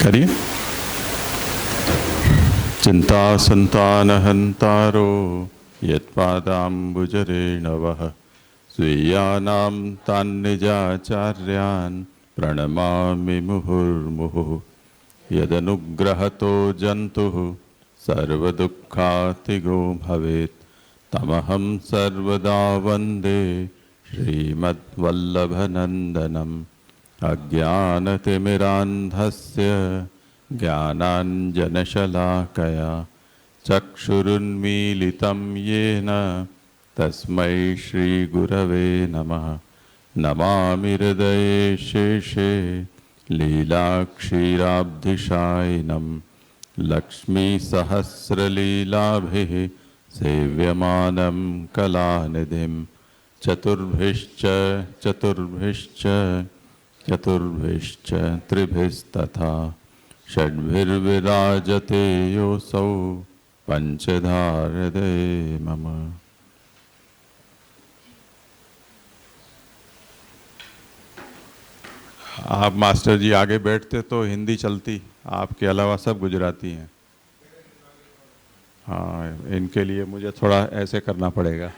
करिए। चिंता संतानहंतारो यत्पादाम्बुजरेणवः स्वीयानां तान्निजाचार्यान् प्रणमामि मुहुर्मुहुः। यदनुग्रहतो जन्तुः सर्वदुःखातिगो भवेत् तमहं सर्वदा वन्दे श्रीमद्वल्लभनन्दनम्। अज्ञानतिमिरान्धस्य ज्ञानाञ्जनशलाकया चक्षुरुन्मीलितं येन तस्मै श्रीगुरवे नमः। नमामि हृदये शेषे लीलाक्षीराब्धिशायिनं लक्ष्मीसहस्रलीलाभिः सेव्यमानं कलानिधिं चतुर्भिश्च त्रिभिस्तथा षड्भिर्विराजते योऽसौ पंचधारदे मम। आप मास्टर जी आगे बैठते तो हिंदी चलती, आपके अलावा सब गुजराती हैं। हाँ, इनके लिए मुझे थोड़ा ऐसे करना पड़ेगा।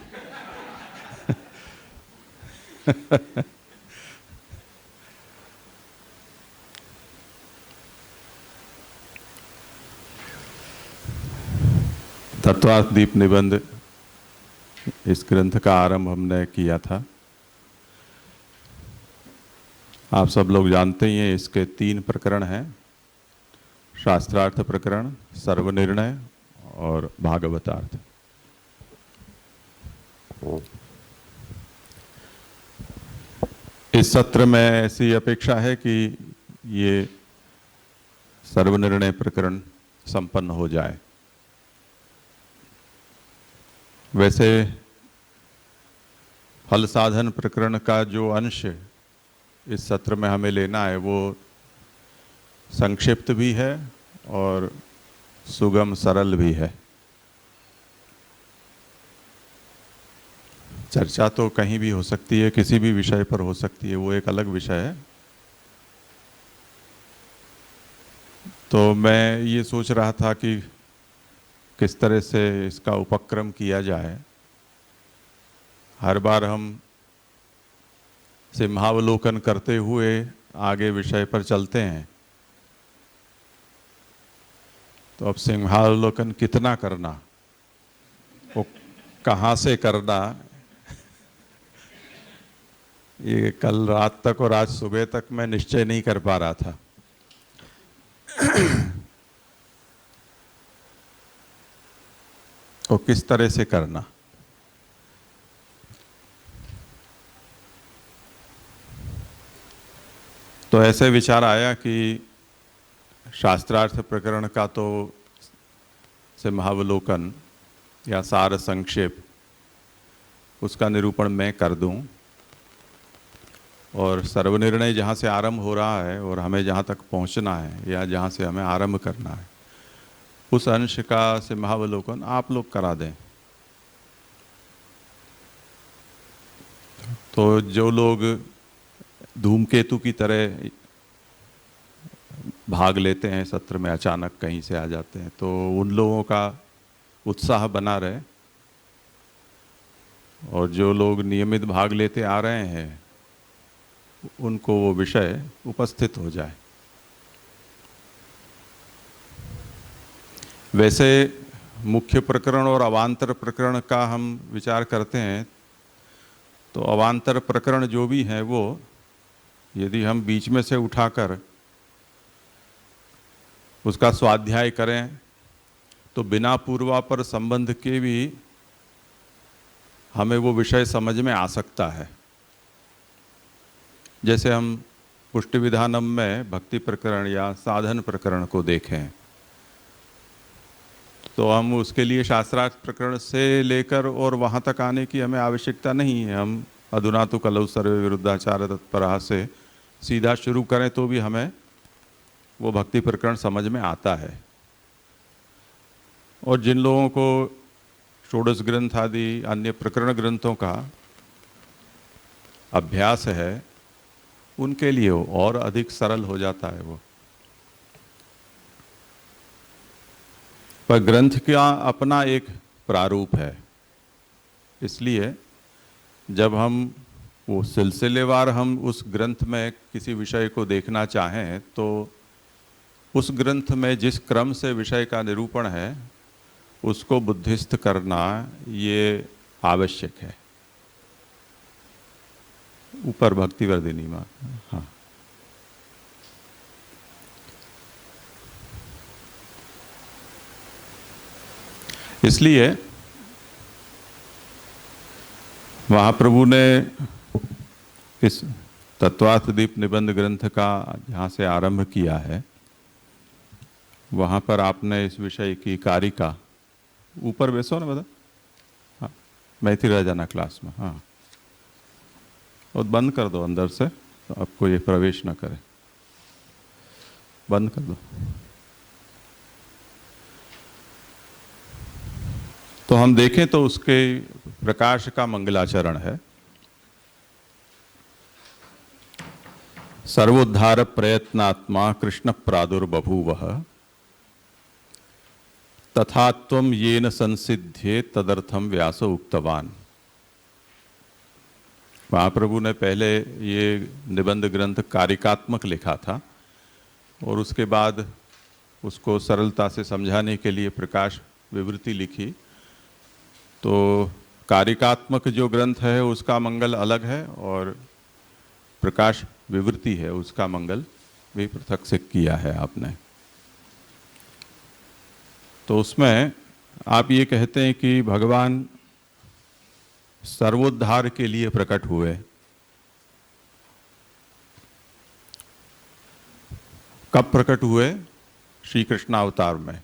तत्वार्थ दीप निबंध इस ग्रंथ का आरंभ हमने किया था। आप सब लोग जानते ही हैं इसके 3 प्रकरण हैं, शास्त्रार्थ प्रकरण, सर्वनिर्णय और भागवतार्थ। इस सत्र में ऐसी अपेक्षा है कि ये सर्वनिर्णय प्रकरण संपन्न हो जाए। वैसे फल साधन प्रकरण का जो अंश इस सत्र में हमें लेना है वो संक्षिप्त भी है और सुगम सरल भी है। चर्चा तो कहीं भी हो सकती है, किसी भी विषय पर हो सकती है, वो एक अलग विषय है। तो मैं ये सोच रहा था कि किस तरह से इसका उपक्रम किया जाए। हर बार हम सिंहावलोकन करते हुए आगे विषय पर चलते हैं, तो अब सिंहावलोकन कितना करना, वो कहाँ से करना, ये कल रात तक और आज सुबह तक मैं निश्चय नहीं कर पा रहा था। तो किस तरह से करना। तो ऐसे विचार आया कि शास्त्रार्थ प्रकरण का तो सिंहावलोकन या सार संक्षेप उसका निरूपण मैं कर दूं, और सर्वनिर्णय जहाँ से आरंभ हो रहा है और हमें जहाँ तक पहुँचना है या जहाँ से हमें आरंभ करना है उस अंश का सिंहावलोकन आप लोग करा दें। तो जो लोग धूमकेतु की तरह भाग लेते हैं सत्र में, अचानक कहीं से आ जाते हैं, तो उन लोगों का उत्साह बना रहे, और जो लोग नियमित भाग लेते आ रहे हैं उनको वो विषय उपस्थित हो जाए। वैसे मुख्य प्रकरण और अवांतर प्रकरण का हम विचार करते हैं, तो अवांतर प्रकरण जो भी हैं वो यदि हम बीच में से उठाकर उसका स्वाध्याय करें तो बिना पूर्वापर संबंध के भी हमें वो विषय समझ में आ सकता है। जैसे हम पुष्टि विधानम में भक्ति प्रकरण या साधन प्रकरण को देखें तो हम उसके लिए शास्त्रार्थ प्रकरण से लेकर और वहाँ तक आने की हमें आवश्यकता नहीं है। हम अधुना तो कलौ सर्वे विरुद्धाचार तत्परः से सीधा शुरू करें तो भी हमें वो भक्ति प्रकरण समझ में आता है। और जिन लोगों को षोडश ग्रंथ आदि अन्य प्रकरण ग्रंथों का अभ्यास है उनके लिए और अधिक सरल हो जाता है वो। पर ग्रंथ का अपना एक प्रारूप है, इसलिए जब हम वो सिलसिलेवार हम उस ग्रंथ में किसी विषय को देखना चाहें तो उस ग्रंथ में जिस क्रम से विषय का निरूपण है उसको बुद्धिस्थ करना ये आवश्यक है। ऊपर भक्तिवर्धिनी माँ, हाँ। इसलिए महाप्रभु ने इस तत्वार्थदीप निबंध ग्रंथ का जहाँ से आरंभ किया है वहाँ पर आपने इस विषय की कारिका, ऊपर बैसो ना बता, हाँ मैथिल रह जाना क्लास में, हाँ, और बंद कर दो अंदर से तो आपको ये प्रवेश ना करे, बंद कर दो। तो हम देखें तो उसके प्रकाश का मंगलाचरण है, सर्वोद्धार प्रयत्नात्मा कृष्ण प्रादुर्बभूवः तथा त्वं येन संसिध्ये तदर्थम व्यास उक्तवान। महाप्रभु ने पहले ये निबंध ग्रंथ कारिकात्मक लिखा था और उसके बाद उसको सरलता से समझाने के लिए प्रकाश विवृति लिखी। तो कारिकात्मक जो ग्रंथ है उसका मंगल अलग है और प्रकाश विवृति है उसका मंगल भी पृथक से किया है आपने। तो उसमें आप ये कहते हैं कि भगवान सर्वोद्धार के लिए प्रकट हुए। कब प्रकट हुए? श्री कृष्ण अवतार में,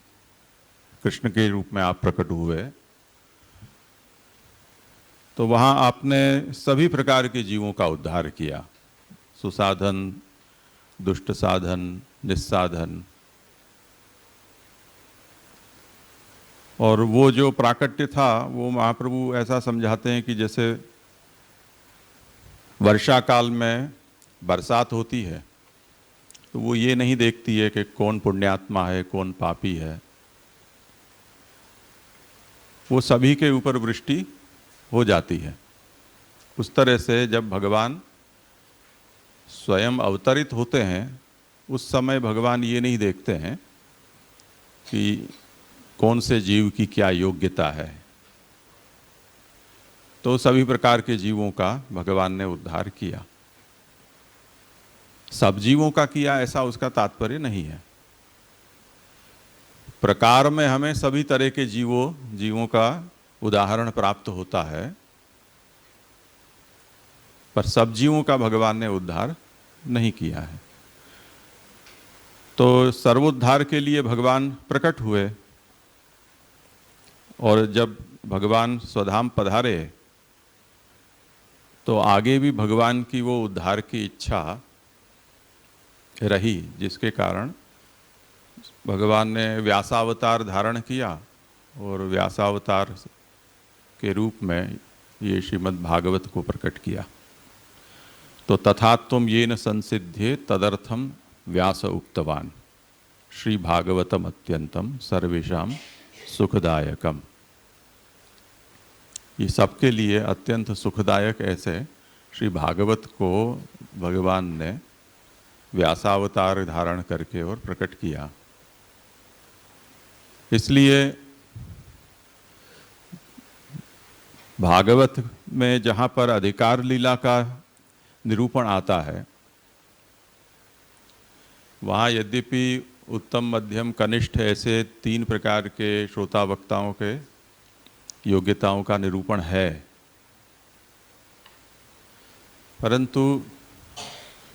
कृष्ण के रूप में आप प्रकट हुए। तो वहाँ आपने सभी प्रकार के जीवों का उद्धार किया, सुसाधन, दुष्ट साधन, निस्साधन। और वो जो प्राकट्य था वो महाप्रभु ऐसा समझाते हैं कि जैसे वर्षा काल में बरसात होती है तो वो ये नहीं देखती है कि कौन पुण्यात्मा है कौन पापी है, वो सभी के ऊपर वृष्टि हो जाती है। उस तरह से जब भगवान स्वयं अवतरित होते हैं उस समय भगवान ये नहीं देखते हैं कि कौन से जीव की क्या योग्यता है, तो सभी प्रकार के जीवों का भगवान ने उद्धार किया। सब जीवों का किया ऐसा उसका तात्पर्य नहीं है। प्रकार में हमें सभी तरह के जीवों का उदाहरण प्राप्त होता है, पर सब जीवों का भगवान ने उद्धार नहीं किया है। तो सर्वोद्धार के लिए भगवान प्रकट हुए और जब भगवान स्वधाम पधारे तो आगे भी भगवान की वो उद्धार की इच्छा रही, जिसके कारण भगवान ने व्यासावतार धारण किया और व्यासावतार के रूप में ये श्रीमद् भागवत को प्रकट किया। तो तथा त्वं येन संसिध्ये तदर्थम व्यास उक्तवान श्री भागवतम अत्यंतम सर्वेषां सुखदायकम। ये सबके लिए अत्यंत सुखदायक ऐसे श्री भागवत को भगवान ने व्यासावतार धारण करके और प्रकट किया। इसलिए भागवत में जहाँ पर अधिकार लीला का निरूपण आता है वहाँ यद्यपि उत्तम, मध्यम, कनिष्ठ ऐसे 3 प्रकार के श्रोता वक्ताओं के योग्यताओं का निरूपण है, परंतु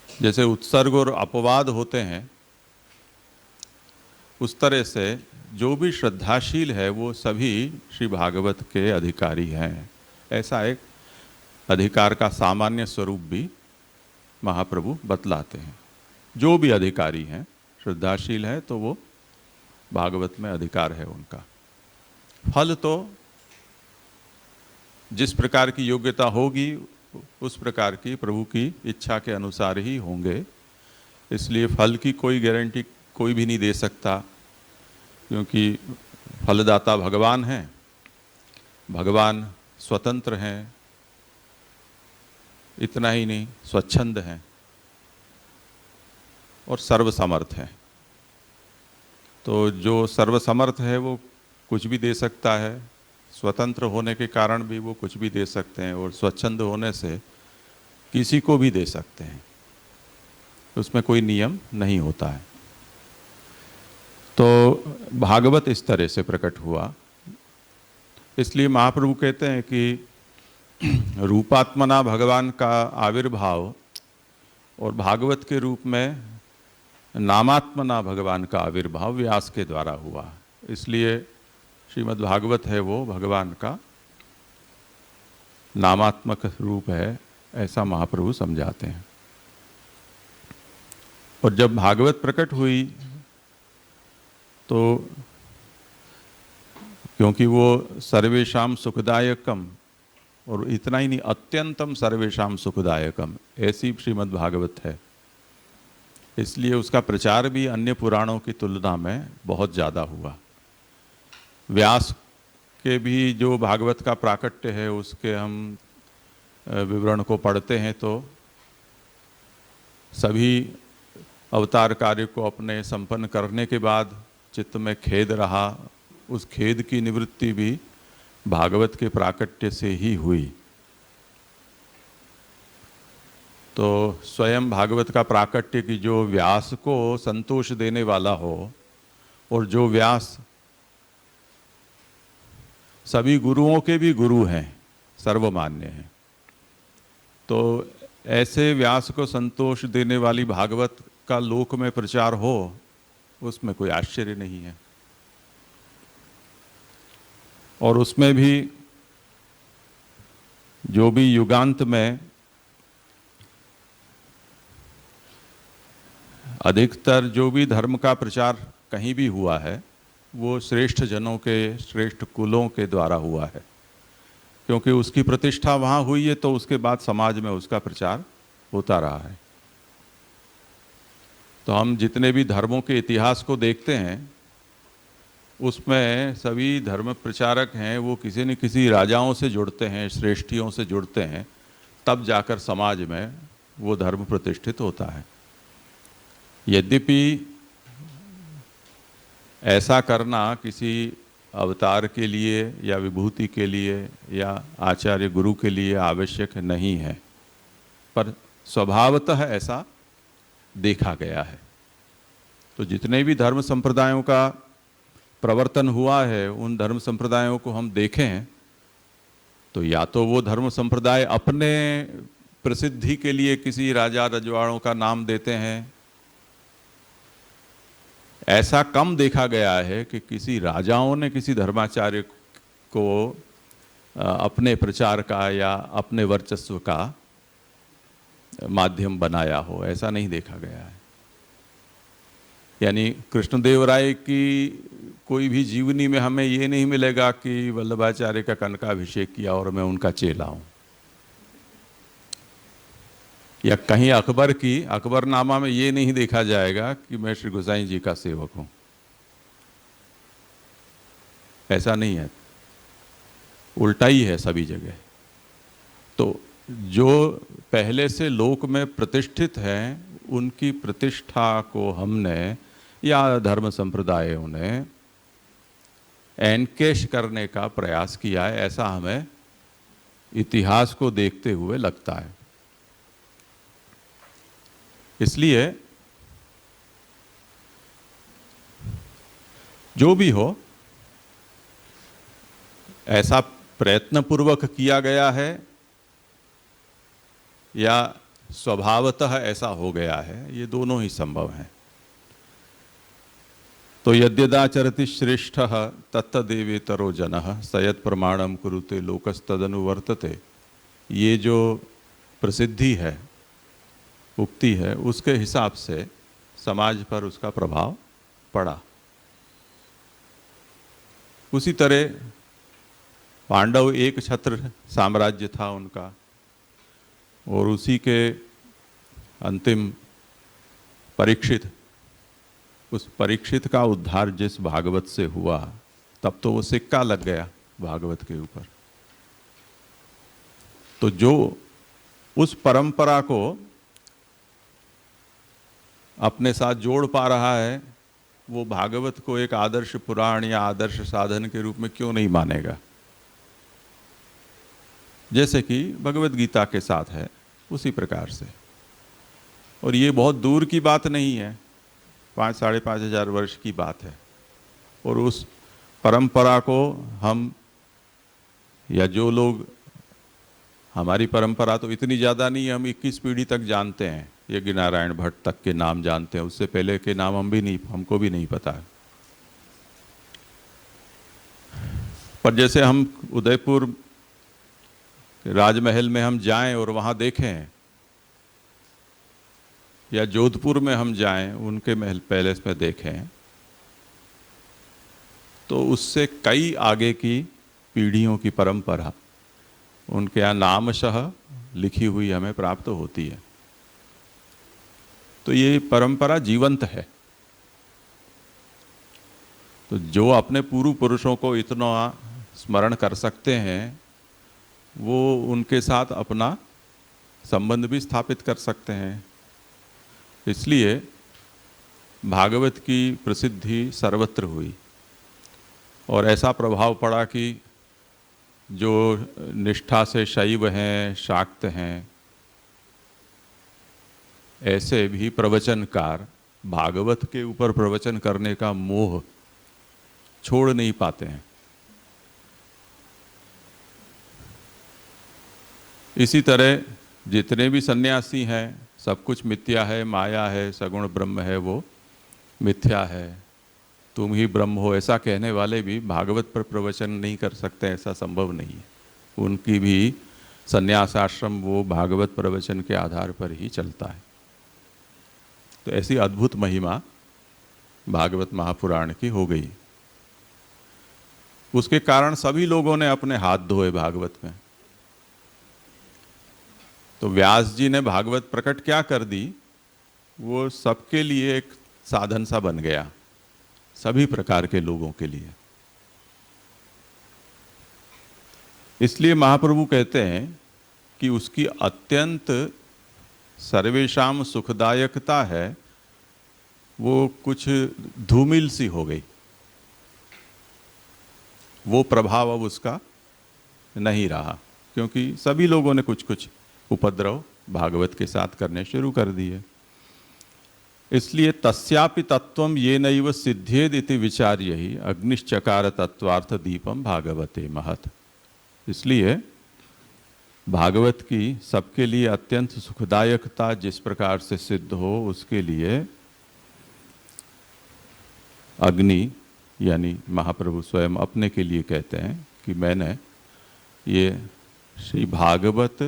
जैसे उत्सर्ग और अपवाद होते हैं उस तरह से जो भी श्रद्धाशील है वो सभी श्री भागवत के अधिकारी हैं। ऐसा एक अधिकार का सामान्य स्वरूप भी महाप्रभु बतलाते हैं। जो भी अधिकारी हैं श्रद्धाशील है तो वो भागवत में अधिकार है उनका। फल तो जिस प्रकार की योग्यता होगी उस प्रकार की प्रभु की इच्छा के अनुसार ही होंगे। इसलिए फल की कोई गारंटी कोई भी नहीं दे सकता, क्योंकि फलदाता भगवान हैं, भगवान स्वतंत्र हैं, इतना ही नहीं स्वच्छंद हैं और सर्वसमर्थ हैं। तो जो सर्वसमर्थ है वो कुछ भी दे सकता है, स्वतंत्र होने के कारण भी वो कुछ भी दे सकते हैं, और स्वच्छंद होने से किसी को भी दे सकते हैं, उसमें कोई नियम नहीं होता है। तो भागवत इस तरह से प्रकट हुआ। इसलिए महाप्रभु कहते हैं कि रूपात्मना भगवान का आविर्भाव और भागवत के रूप में नामात्मना भगवान का आविर्भाव व्यास के द्वारा हुआ। इसलिए श्रीमद् भागवत है वो भगवान का नामात्मक रूप है, ऐसा महाप्रभु समझाते हैं। और जब भागवत प्रकट हुई तो क्योंकि वो सर्वेषाम सुखदायकम, और इतना ही नहीं अत्यंतम सर्वेषाम सुखदायकम, ऐसी श्रीमद् भागवत है, इसलिए उसका प्रचार भी अन्य पुराणों की तुलना में बहुत ज़्यादा हुआ। व्यास के भी जो भागवत का प्राकट्य है उसके हम विवरण को पढ़ते हैं तो सभी अवतार कार्य को अपने संपन्न करने के बाद चित्त में खेद रहा, उस खेद की निवृत्ति भी भागवत के प्राकट्य से ही हुई। तो स्वयं भागवत का प्राकट्य की जो व्यास को संतोष देने वाला हो, और जो व्यास सभी गुरुओं के भी गुरु हैं, सर्वमान्य हैं, तो ऐसे व्यास को संतोष देने वाली भागवत का लोक में प्रचार हो, उसमें कोई आश्चर्य नहीं है। और उसमें भी जो भी युगांत में अधिकतर जो भी धर्म का प्रचार कहीं भी हुआ है वो श्रेष्ठ जनों के, श्रेष्ठ कुलों के द्वारा हुआ है, क्योंकि उसकी प्रतिष्ठा वहाँ हुई है, तो उसके बाद समाज में उसका प्रचार होता रहा है। तो हम जितने भी धर्मों के इतिहास को देखते हैं उसमें सभी धर्म प्रचारक हैं वो किसी न किसी राजाओं से जुड़ते हैं, श्रेष्ठियों से जुड़ते हैं, तब जाकर समाज में वो धर्म प्रतिष्ठित होता है। यद्यपि ऐसा करना किसी अवतार के लिए या विभूति के लिए या आचार्य गुरु के लिए आवश्यक नहीं है, पर स्वभावतः ऐसा देखा गया है। तो जितने भी धर्म संप्रदायों का प्रवर्तन हुआ है, उन धर्म संप्रदायों को हम देखें तो या तो वो धर्म संप्रदाय अपने प्रसिद्धि के लिए किसी राजा रजवाड़ों का नाम देते हैं, ऐसा कम देखा गया है कि किसी राजाओं ने किसी धर्माचार्य को अपने प्रचार का या अपने वर्चस्व का माध्यम बनाया हो, ऐसा नहीं देखा गया है। यानी कृष्णदेव राय की कोई भी जीवनी में हमें ये नहीं मिलेगा कि वल्लभाचार्य का कनकाभिषेक किया और मैं उनका चेला हूँ, या कहीं अकबर की अकबरनामा में ये नहीं देखा जाएगा कि मैं श्री गोसाई जी का सेवक हूँ, ऐसा नहीं है, उल्टा ही है सभी जगह। तो जो पहले से लोक में प्रतिष्ठित हैं उनकी प्रतिष्ठा को हमने या धर्म संप्रदायों ने एनकेश करने का प्रयास किया है, ऐसा हमें इतिहास को देखते हुए लगता है। इसलिए जो भी हो, ऐसा प्रयत्नपूर्वक किया गया है या स्वभावतः ऐसा हो गया है, ये दोनों ही संभव हैं। तो यद्यदाचरति श्रेष्ठः तत्तदेवेतरो जनः सयत् प्रमाणम कुरुते लोकस्तदनुवर्तते, ये जो प्रसिद्धि है, उक्ति है, उसके हिसाब से समाज पर उसका प्रभाव पड़ा। उसी तरह पांडव एक छत्र साम्राज्य था उनका, और उसी के अंतिम परीक्षित, उस परीक्षित का उद्धार जिस भागवत से हुआ, तब तो वो सिक्का लग गया भागवत के ऊपर। तो जो उस परंपरा को अपने साथ जोड़ पा रहा है, वो भागवत को एक आदर्श पुराण या आदर्श साधन के रूप में क्यों नहीं मानेगा? जैसे कि भगवत गीता के साथ है, उसी प्रकार से। और ये बहुत दूर की बात नहीं है, 5,000-5,500 वर्ष की बात है। और उस परंपरा को हम, या जो लोग, हमारी परंपरा तो इतनी ज़्यादा नहीं है, हम 21 पीढ़ी तक जानते हैं, यज्ञ नारायण भट्ट तक के नाम जानते हैं, उससे पहले के नाम हमको भी नहीं पता है। पर जैसे हम उदयपुर राजमहल में हम जाएं और वहाँ देखें, या जोधपुर में हम जाएं उनके महल पैलेस में देखें, तो उससे कई आगे की पीढ़ियों की परंपरा उनके यहाँ नामशः लिखी हुई हमें प्राप्त होती है। तो ये परंपरा जीवंत है। तो जो अपने पूर्व पुरुषों को इतना स्मरण कर सकते हैं, वो उनके साथ अपना संबंध भी स्थापित कर सकते हैं। इसलिए भागवत की प्रसिद्धि सर्वत्र हुई और ऐसा प्रभाव पड़ा कि जो निष्ठा से शैव हैं, शाक्त हैं, ऐसे भी प्रवचनकार भागवत के ऊपर प्रवचन करने का मोह छोड़ नहीं पाते हैं। इसी तरह जितने भी सन्यासी हैं, सब कुछ मिथ्या है, माया है, सगुण ब्रह्म है, वो मिथ्या है, तुम ही ब्रह्म हो, ऐसा कहने वाले भी भागवत पर प्रवचन नहीं कर सकते, ऐसा संभव नहीं है। उनकी भी सन्यास आश्रम वो भागवत प्रवचन के आधार पर ही चलता है। तो ऐसी अद्भुत महिमा भागवत महापुराण की हो गई। उसके कारण सभी लोगों ने अपने हाथ धोए भागवत में। तो व्यास जी ने भागवत प्रकट क्या कर दी, वो सबके लिए एक साधन सा बन गया, सभी प्रकार के लोगों के लिए। इसलिए महाप्रभु कहते हैं कि उसकी अत्यंत सर्वेशाम सुखदायकता है, वो कुछ धूमिल सी हो गई, वो प्रभाव अब उसका नहीं रहा, क्योंकि सभी लोगों ने कुछ कुछ उपद्रव भागवत के साथ करने शुरू कर दिए। इसलिए तस्यापि तत्वम ये नैव सिद्ध्येद इति विचार्य ही अग्निश्चकार तत्वार्थ दीपम भागवते महत्। इसलिए भागवत की सबके लिए अत्यंत सुखदायकता जिस प्रकार से सिद्ध हो, उसके लिए अग्नि यानी महाप्रभु स्वयं अपने के लिए कहते हैं कि मैंने ये श्री भागवत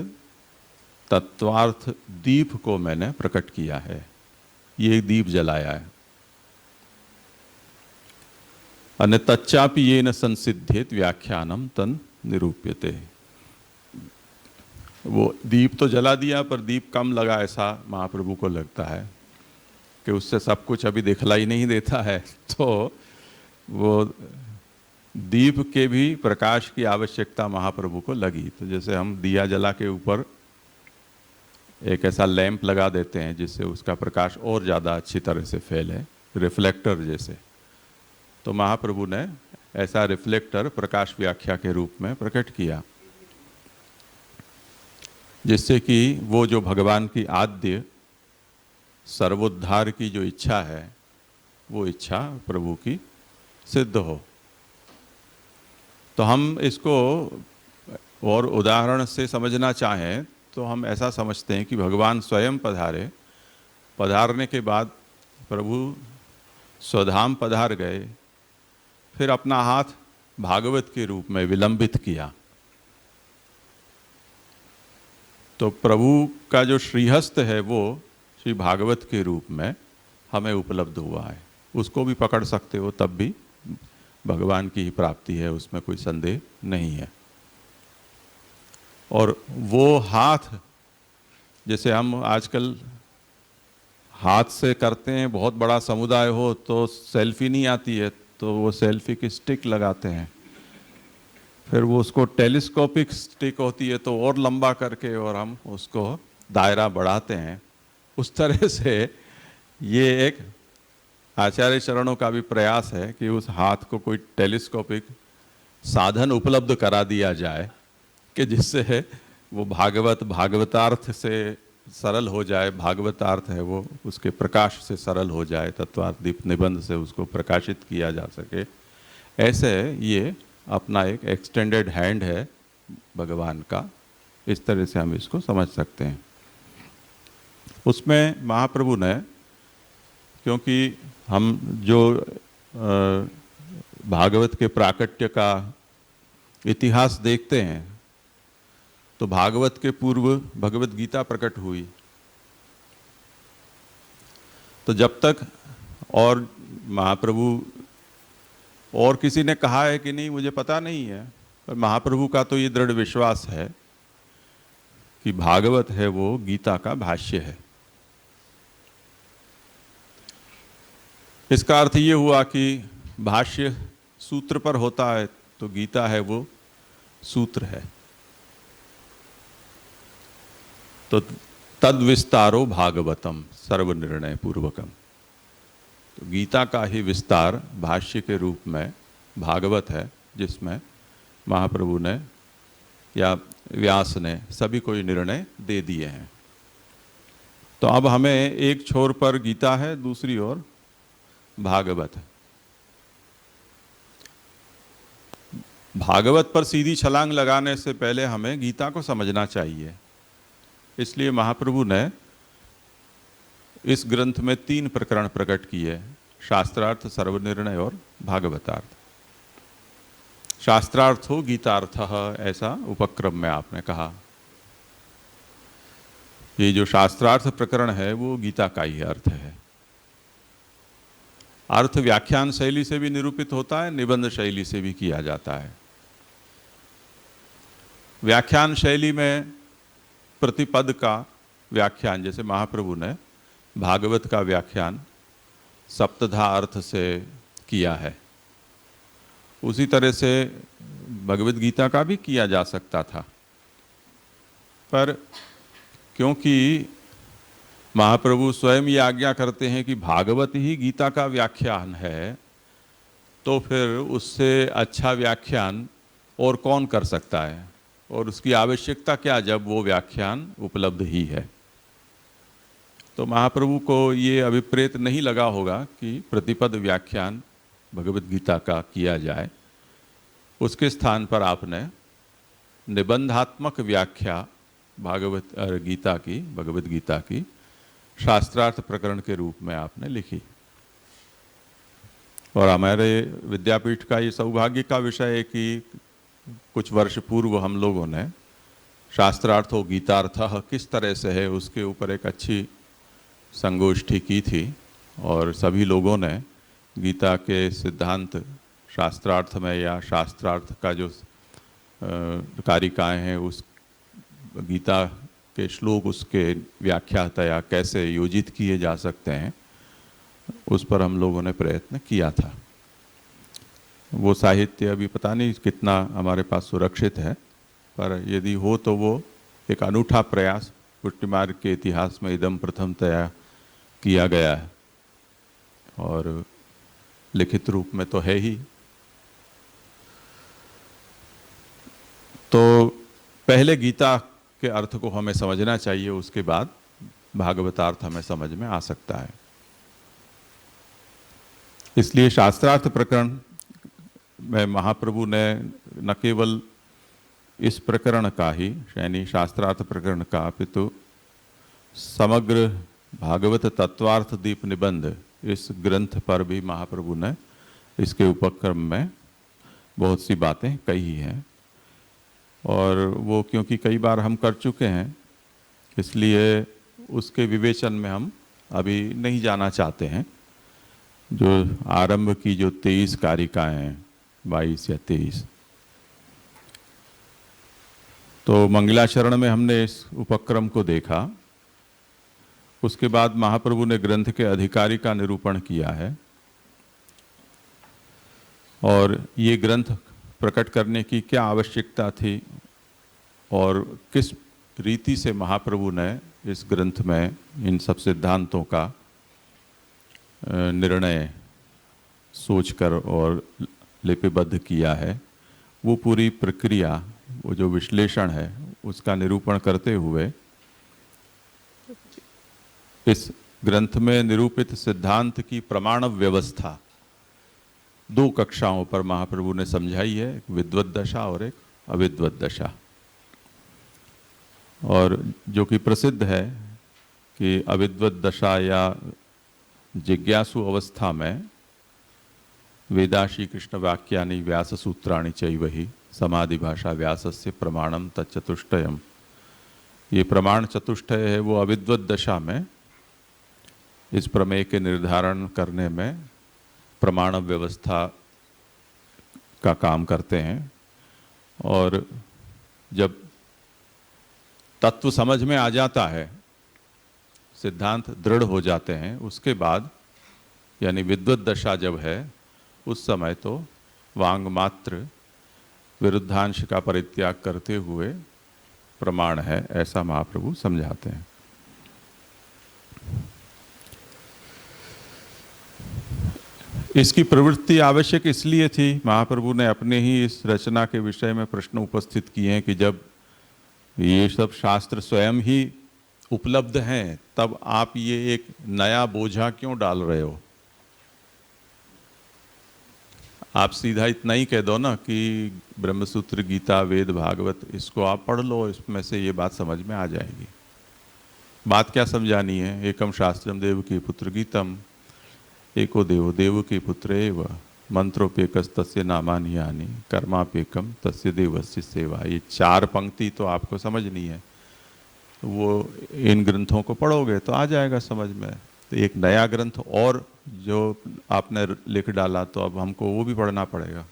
तत्वार्थ दीप को मैंने प्रकट किया है, ये दीप जलाया है। अन्य तच्चापि ये न संसिद्धेत व्याख्यानम तन निरूप्यते। वो दीप तो जला दिया, पर दीप कम लगा, ऐसा महाप्रभु को लगता है कि उससे सब कुछ अभी दिखलाई नहीं देता है। तो वो दीप के भी प्रकाश की आवश्यकता महाप्रभु को लगी। तो जैसे हम दिया जला के ऊपर एक ऐसा लैंप लगा देते हैं जिससे उसका प्रकाश और ज़्यादा अच्छी तरह से फैले, रिफ्लेक्टर जैसे, तो महाप्रभु ने ऐसा रिफ्लेक्टर प्रकाश व्याख्या के रूप में प्रकट किया, जिससे कि वो जो भगवान की आद्य सर्वोद्धार की जो इच्छा है, वो इच्छा प्रभु की सिद्ध हो। तो हम इसको और उदाहरण से समझना चाहें तो हम ऐसा समझते हैं कि भगवान स्वयं पधारे, पधारने के बाद प्रभु स्वधाम पधार गए, फिर अपना हाथ भागवत के रूप में विलंबित किया। तो प्रभु का जो श्रीहस्त है वो श्री भागवत के रूप में हमें उपलब्ध हुआ है। उसको भी पकड़ सकते हो, तब भी भगवान की ही प्राप्ति है, उसमें कोई संदेह नहीं है। और वो हाथ, जैसे हम आजकल हाथ से करते हैं, बहुत बड़ा समुदाय हो तो सेल्फी नहीं आती है, तो वो सेल्फी की स्टिक लगाते हैं, फिर वो उसको टेलीस्कोपिक स्टिक होती है तो और लंबा करके और हम उसको दायरा बढ़ाते हैं। उस तरह से ये एक आचार्य चरणों का भी प्रयास है कि उस हाथ को कोई टेलीस्कोपिक साधन उपलब्ध करा दिया जाए कि जिससे वो भागवतार्थ से सरल हो जाए, भागवतार्थ है वो उसके प्रकाश से सरल हो जाए, तत्वार्थ दीप निबंध से उसको प्रकाशित किया जा सके। ऐसे ये अपना एक एक्सटेंडेड हैंड है भगवान का, इस तरह से हम इसको समझ सकते हैं। उसमें महाप्रभु ने, क्योंकि हम जो भागवत के प्राकट्य का इतिहास देखते हैं तो भागवत के पूर्व भगवत गीता प्रकट हुई, तो जब तक और महाप्रभु और किसी ने कहा है कि नहीं मुझे पता नहीं है, पर महाप्रभु का तो ये दृढ़ विश्वास है कि भागवत है वो गीता का भाष्य है। इसका अर्थ ये हुआ कि भाष्य सूत्र पर होता है तो गीता है वो सूत्र है, तो तद विस्तारो भागवतम सर्वनिर्णय पूर्वकम। तो गीता का ही विस्तार भाष्य के रूप में भागवत है, जिसमें महाप्रभु ने या व्यास ने सभी को निर्णय दे दिए हैं। तो अब हमें एक छोर पर गीता है, दूसरी ओर भागवत है। भागवत पर सीधी छलांग लगाने से पहले हमें गीता को समझना चाहिए। इसलिए महाप्रभु ने इस ग्रंथ में 3 प्रकरण प्रकट किए, शास्त्रार्थ, सर्वनिर्णय और भागवतार्थ। शास्त्रार्थ हो गीतार्थ, ऐसा उपक्रम में आपने कहा। ये जो शास्त्रार्थ प्रकरण है वो गीता का ही अर्थ है। अर्थ व्याख्यान शैली से भी निरूपित होता है, निबंध शैली से भी किया जाता है। व्याख्यान शैली में प्रतिपद का व्याख्यान, जैसे महाप्रभु ने भागवत का व्याख्यान सप्तधा अर्थ से किया है, उसी तरह से भगवत गीता का भी किया जा सकता था। पर क्योंकि महाप्रभु स्वयं ये आज्ञा करते हैं कि भागवत ही गीता का व्याख्यान है, तो फिर उससे अच्छा व्याख्यान और कौन कर सकता है, और उसकी आवश्यकता क्या जब वो व्याख्यान उपलब्ध ही है। तो महाप्रभु को ये अभिप्रेत नहीं लगा होगा कि प्रतिपद व्याख्यान भगवत गीता का किया जाए। उसके स्थान पर आपने निबंधात्मक व्याख्या भगवत गीता की शास्त्रार्थ प्रकरण के रूप में आपने लिखी। और हमारे विद्यापीठ का ये सौभाग्य का विषय है कि कुछ वर्ष पूर्व हम लोगों ने शास्त्रार्थ और गीतार्थ किस तरह से है उसके ऊपर एक अच्छी संगोष्ठी की थी, और सभी लोगों ने गीता के सिद्धांत शास्त्रार्थ में या शास्त्रार्थ का जो कारिकाएँ हैं उस गीता के श्लोक, उसके व्याख्यातया कैसे योजित किए जा सकते हैं, उस पर हम लोगों ने प्रयत्न किया था। वो साहित्य अभी पता नहीं कितना हमारे पास सुरक्षित है, पर यदि हो तो वो एक अनूठा प्रयास पुष्टि मार्ग के इतिहास में इदम प्रथमतया किया गया है, और लिखित रूप में तो है ही। तो पहले गीता के अर्थ को हमें समझना चाहिए, उसके बाद भागवतार्थ हमें समझ में आ सकता है। इसलिए शास्त्रार्थ प्रकरण में महाप्रभु ने न केवल इस प्रकरण का ही, यानी शास्त्रार्थ प्रकरण का, अपितु समग्र भागवत तत्वार्थ दीप निबंध इस ग्रंथ पर भी महाप्रभु ने इसके उपक्रम में बहुत सी बातें कही हैं। और वो क्योंकि कई बार हम कर चुके हैं, इसलिए उसके विवेचन में हम अभी नहीं जाना चाहते हैं। जो आरंभ की जो 23 कारिकाएँ हैं, 22 या 23, तो मंगलाचरण में हमने इस उपक्रम को देखा। उसके बाद महाप्रभु ने ग्रंथ के अधिकारी का निरूपण किया है। और ये ग्रंथ प्रकट करने की क्या आवश्यकता थी और किस रीति से महाप्रभु ने इस ग्रंथ में इन सब सिद्धांतों का निर्णय सोचकर और लिपिबद्ध किया है, वो पूरी प्रक्रिया, वो जो विश्लेषण है उसका निरूपण करते हुए इस ग्रंथ में निरूपित सिद्धांत की प्रमाण व्यवस्था दो कक्षाओं पर महाप्रभु ने समझाई है, एक विद्वत दशा और एक अविद्वत दशा। और जो कि प्रसिद्ध है कि अविद्वत दशा या जिज्ञासु अवस्था में वेदाशी कृष्ण वाक्यानि व्यास सूत्राणि चैवहि समाधि भाषा व्यासस्य प्रमाणम तच्चतुष्टयम, ये प्रमाण चतुष्टय है वो अविद्वत दशा में इस प्रमेय के निर्धारण करने में प्रमाण व्यवस्था का काम करते हैं। और जब तत्व समझ में आ जाता है, सिद्धांत दृढ़ हो जाते हैं, उसके बाद यानी विद्वत दशा जब है उस समय तो वांग मात्र विरुद्धांश का परित्याग करते हुए प्रमाण है, ऐसा महाप्रभु समझाते हैं। इसकी प्रवृत्ति आवश्यक इसलिए थी, महाप्रभु ने अपने ही इस रचना के विषय में प्रश्न उपस्थित किए हैं कि जब ये सब शास्त्र स्वयं ही उपलब्ध हैं तब आप ये एक नया बोझा क्यों डाल रहे हो। आप सीधा इतना ही कह दो ना कि ब्रह्मसूत्र, गीता, वेद, भागवत इसको आप पढ़ लो, इसमें से ये बात समझ में आ जाएगी। बात क्या समझानी है? एकम शास्त्रम देवकी पुत्र गीतम, एको देवो देवकी पुत्र एव, मंत्रोपेकस तस्य नामानि यानि, कर्मापेकम तस्य देवस्य सेवा। ये चार पंक्ति तो आपको समझनी है, वो इन ग्रंथों को पढ़ोगे तो आ जाएगा समझ में। तो एक नया ग्रंथ और जो आपने लिख डाला तो अब हमको वो भी पढ़ना पड़ेगा।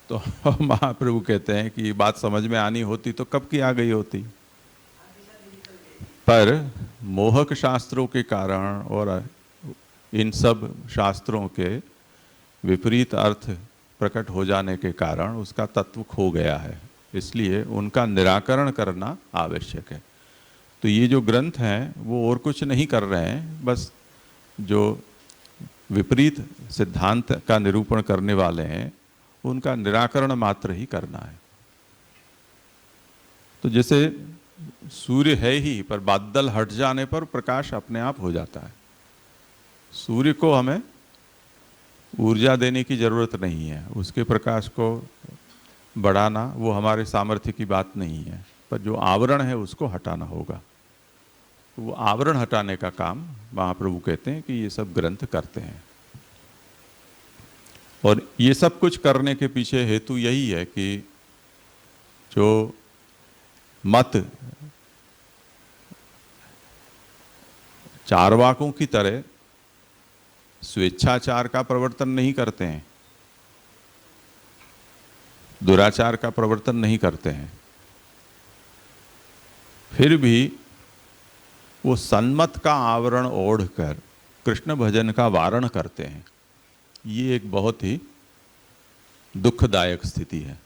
तो महाप्रभु कहते हैं कि बात समझ में आनी होती तो कब की आ गई होती, पर मोहक शास्त्रों के कारण और इन सब शास्त्रों के विपरीत अर्थ प्रकट हो जाने के कारण उसका तत्व खो गया है, इसलिए उनका निराकरण करना आवश्यक है। तो ये जो ग्रंथ हैं वो और कुछ नहीं कर रहे हैं, बस जो विपरीत सिद्धांत का निरूपण करने वाले हैं उनका निराकरण मात्र ही करना है। तो जैसे सूर्य है ही, पर बादल हट जाने पर प्रकाश अपने आप हो जाता है। सूर्य को हमें ऊर्जा देने की जरूरत नहीं है, उसके प्रकाश को बढ़ाना वो हमारे सामर्थ्य की बात नहीं है, पर जो आवरण है उसको हटाना होगा। तो वो आवरण हटाने का काम महाप्रभु कहते हैं कि ये सब ग्रंथ करते हैं। और ये सब कुछ करने के पीछे हेतु यही है कि जो मत चारवाकों की तरह स्वेच्छाचार का प्रवर्तन नहीं करते हैं, दुराचार का प्रवर्तन नहीं करते हैं, फिर भी वो सन्मत का आवरण ओढ़कर कृष्ण भजन का वारण करते हैं। ये एक बहुत ही दुखदायक स्थिति है,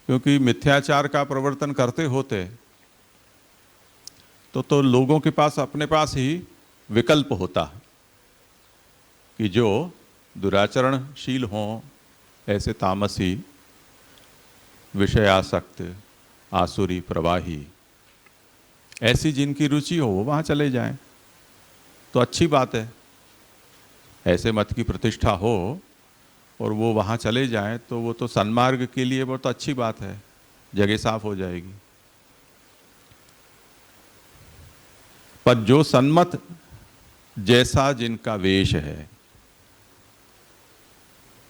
क्योंकि मिथ्याचार का प्रवर्तन करते होते तो लोगों के पास अपने पास ही विकल्प होता कि जो दुराचरणशील हों, ऐसे तामसी, विषयासक्त, आसुरी, प्रवाही, ऐसी जिनकी रुचि हो वो वहाँ चले जाएं तो अच्छी बात है। ऐसे मत की प्रतिष्ठा हो और वो वहाँ चले जाएं तो वो तो सन्मार्ग के लिए बहुत अच्छी बात है, जगह साफ हो जाएगी। पर जो सन्मत जैसा जिनका वेश है,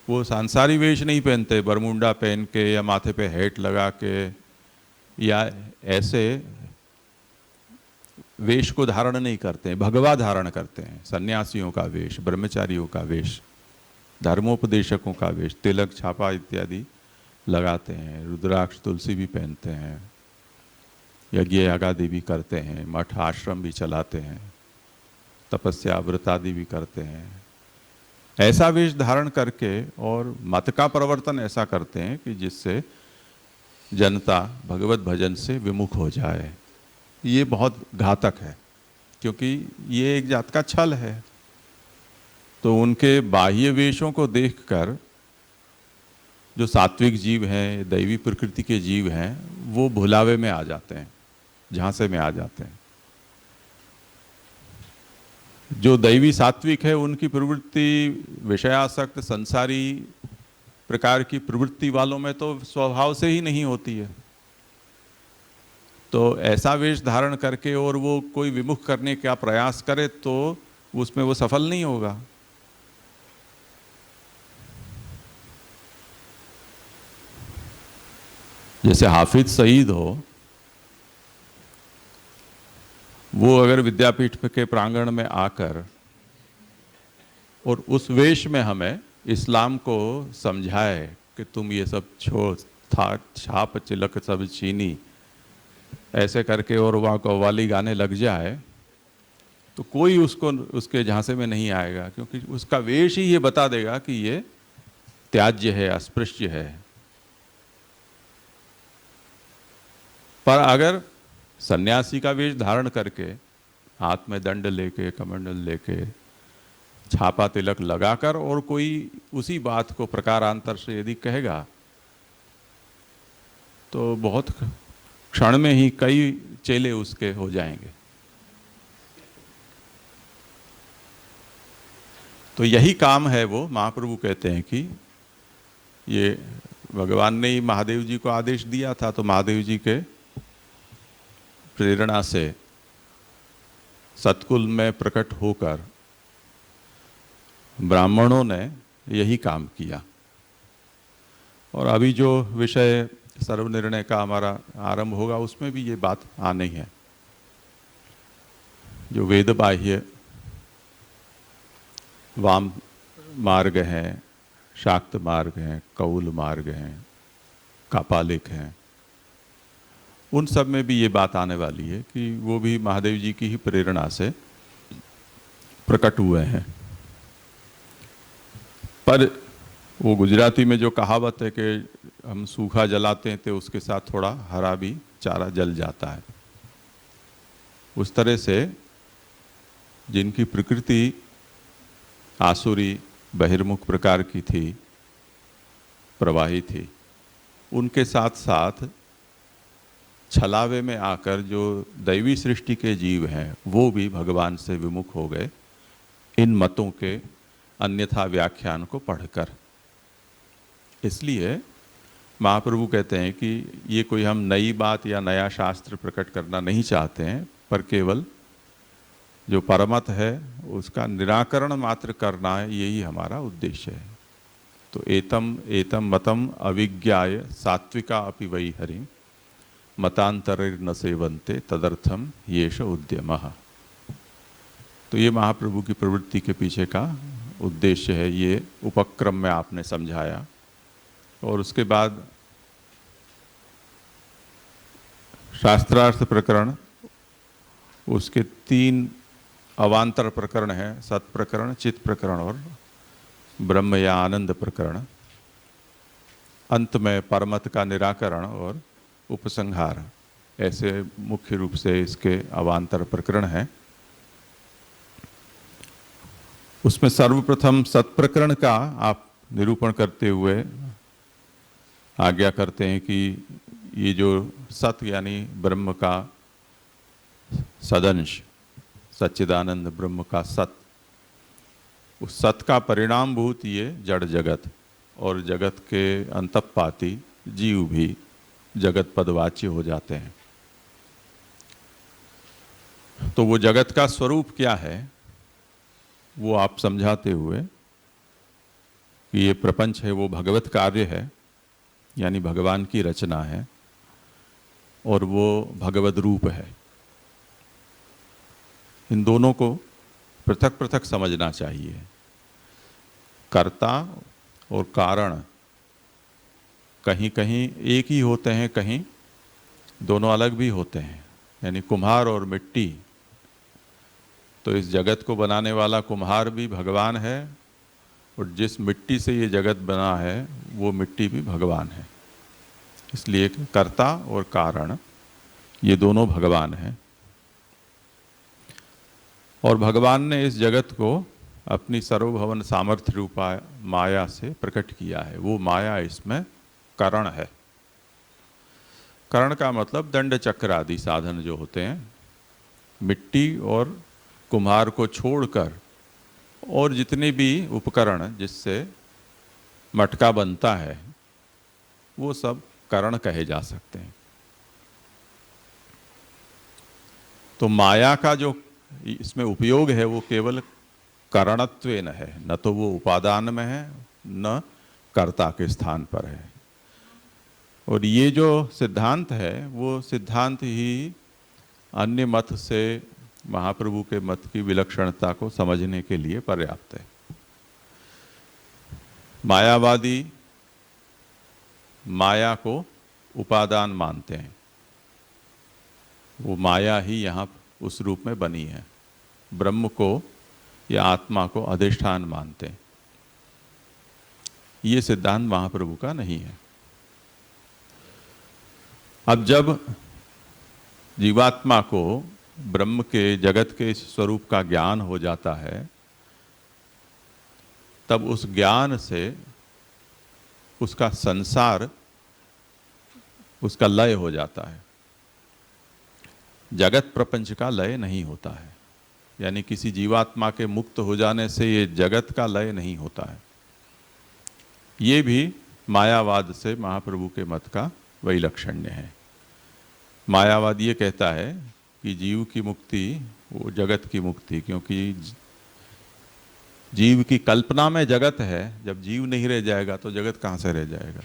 वो सांसारी वेश नहीं पहनते, बरमुंडा पहन के या माथे पे हैट लगा के, या ऐसे वेश को धारण नहीं करते हैं, भगवा धारण करते हैं। सन्यासियों का वेश, ब्रह्मचारियों का वेश, धर्मोपदेशकों का वेश, तिलक, छापा इत्यादि लगाते हैं, रुद्राक्ष, तुलसी भी पहनते हैं, यज्ञ यागादि भी करते हैं, मठ आश्रम भी चलाते हैं, तपस्या व्रत आदि भी करते हैं, ऐसा वेश धारण करके और मत का प्रवर्तन ऐसा करते हैं कि जिससे जनता भगवत भजन से विमुख हो जाए। ये बहुत घातक है, क्योंकि ये एक जात का छल है। तो उनके बाह्य वेशों को देखकर जो सात्विक जीव हैं, दैवी प्रकृति के जीव हैं, वो भुलावे में आ जाते हैं, झांसे में आ जाते हैं। जो दैवी सात्विक है उनकी प्रवृत्ति विषयासक्त संसारी प्रकार की प्रवृत्ति वालों में तो स्वभाव से ही नहीं होती है। तो ऐसा वेश धारण करके और वो कोई विमुख करने का प्रयास करे तो उसमें वो सफल नहीं होगा। जैसे हाफिज सईद हो, वो अगर विद्यापीठ के प्रांगण में आकर और उस वेश में हमें इस्लाम को समझाए कि तुम ये सब छोड़, था छाप चिलक सब चीनी, ऐसे करके और वहाँ कव्वाली गाने लग जाए, तो कोई उसको उसके झांसे में नहीं आएगा, क्योंकि उसका वेश ही ये बता देगा कि ये त्याज्य है, अस्पृश्य है। पर अगर सन्यासी का वेश धारण करके हाथ में दंड लेके, कमंडल लेके, छापा तिलक लगाकर और कोई उसी बात को प्रकारांतर से यदि कहेगा तो बहुत क्षण में ही कई चेले उसके हो जाएंगे। तो यही काम है। वो महाप्रभु कहते हैं कि ये भगवान ने ही महादेव जी को आदेश दिया था, तो महादेव जी के प्रेरणा से सतकुल में प्रकट होकर ब्राह्मणों ने यही काम किया। और अभी जो विषय सर्वनिर्णय का हमारा आरंभ होगा उसमें भी ये बात आनी है। जो वेद बाह्य वाम मार्ग हैं, शाक्त मार्ग हैं, कौल मार्ग हैं, कापालिक हैं, उन सब में भी ये बात आने वाली है कि वो भी महादेव जी की ही प्रेरणा से प्रकट हुए हैं। पर वो गुजराती में जो कहावत है कि हम सूखा जलाते हैं तो उसके साथ थोड़ा हरा भी चारा जल जाता है, उस तरह से जिनकी प्रकृति आसुरी बहिर्मुख प्रकार की थी, प्रवाही थी, उनके साथ साथ छलावे में आकर जो दैवी सृष्टि के जीव हैं वो भी भगवान से विमुख हो गए इन मतों के अन्यथा व्याख्यान को पढ़कर। इसलिए महाप्रभु कहते हैं कि ये कोई हम नई बात या नया शास्त्र प्रकट करना नहीं चाहते हैं, पर केवल जो परमत है उसका निराकरण मात्र करना है, यही हमारा उद्देश्य है। तो एतम एतम मतम अविज्ञाय सात्विका अपि वै हरिम मतांतरेर न सेवन्ते तदर्थम येष उद्यमः। तो ये महाप्रभु की प्रवृत्ति के पीछे का उद्देश्य है, ये उपक्रम में आपने समझाया। और उसके बाद शास्त्रार्थ प्रकरण, उसके 3 अवांतर प्रकरण हैं, सत प्रकरण, चित प्रकरण और ब्रह्म या आनंद प्रकरण। अंत में परमत का निराकरण और उपसंहार, ऐसे मुख्य रूप से इसके अवांतर प्रकरण हैं। उसमें सर्वप्रथम सत प्रकरण का आप निरूपण करते हुए आज्ञा करते हैं कि ये जो सत यानी ब्रह्म का सदंश, सच्चिदानंद ब्रह्म का सत, उस सत का परिणाम भूत ये जड़ जगत और जगत के अंतःपाती जीव भी जगत पदवाच्य हो जाते हैं। तो वो जगत का स्वरूप क्या है वो आप समझाते हुए कि ये प्रपंच है वो भगवत कार्य है, यानी भगवान की रचना है और वो भगवद रूप है। इन दोनों को पृथक पृथक समझना चाहिए। कर्ता और कारण कहीं कहीं एक ही होते हैं, कहीं दोनों अलग भी होते हैं। यानी कुम्हार और मिट्टी, तो इस जगत को बनाने वाला कुम्हार भी भगवान है और जिस मिट्टी से ये जगत बना है वो मिट्टी भी भगवान है। इसलिए कर्ता और कारण ये दोनों भगवान हैं। और भगवान ने इस जगत को अपनी सर्वभवन सामर्थ्य रूपा माया से प्रकट किया है। वो माया इसमें करण है। करण का मतलब दंड चक्र आदि साधन जो होते हैं, मिट्टी और कुम्हार को छोड़कर और जितने भी उपकरण जिससे मटका बनता है वो सब करण कहे जा सकते हैं। तो माया का जो इसमें उपयोग है वो केवल करणत्वेन है, न तो वो उपादान में है न कर्ता के स्थान पर है। और ये जो सिद्धांत है वो सिद्धांत ही अन्य मत से महाप्रभु के मत की विलक्षणता को समझने के लिए पर्याप्त है। मायावादी माया को उपादान मानते हैं, वो माया ही यहाँ उस रूप में बनी है। ब्रह्म को या आत्मा को अधिष्ठान मानते हैं। ये सिद्धांत महाप्रभु का नहीं है। अब जब जीवात्मा को ब्रह्म के जगत के स्वरूप का ज्ञान हो जाता है तब उस ज्ञान से उसका संसार, उसका लय हो जाता है। जगत प्रपंच का लय नहीं होता है, यानी किसी जीवात्मा के मुक्त हो जाने से ये जगत का लय नहीं होता है। ये भी मायावाद से महाप्रभु के मत का वैलक्षण्य है। मायावाद ये कहता है कि जीव की मुक्ति वो जगत की मुक्ति, क्योंकि जीव की कल्पना में जगत है, जब जीव नहीं रह जाएगा तो जगत कहाँ से रह जाएगा।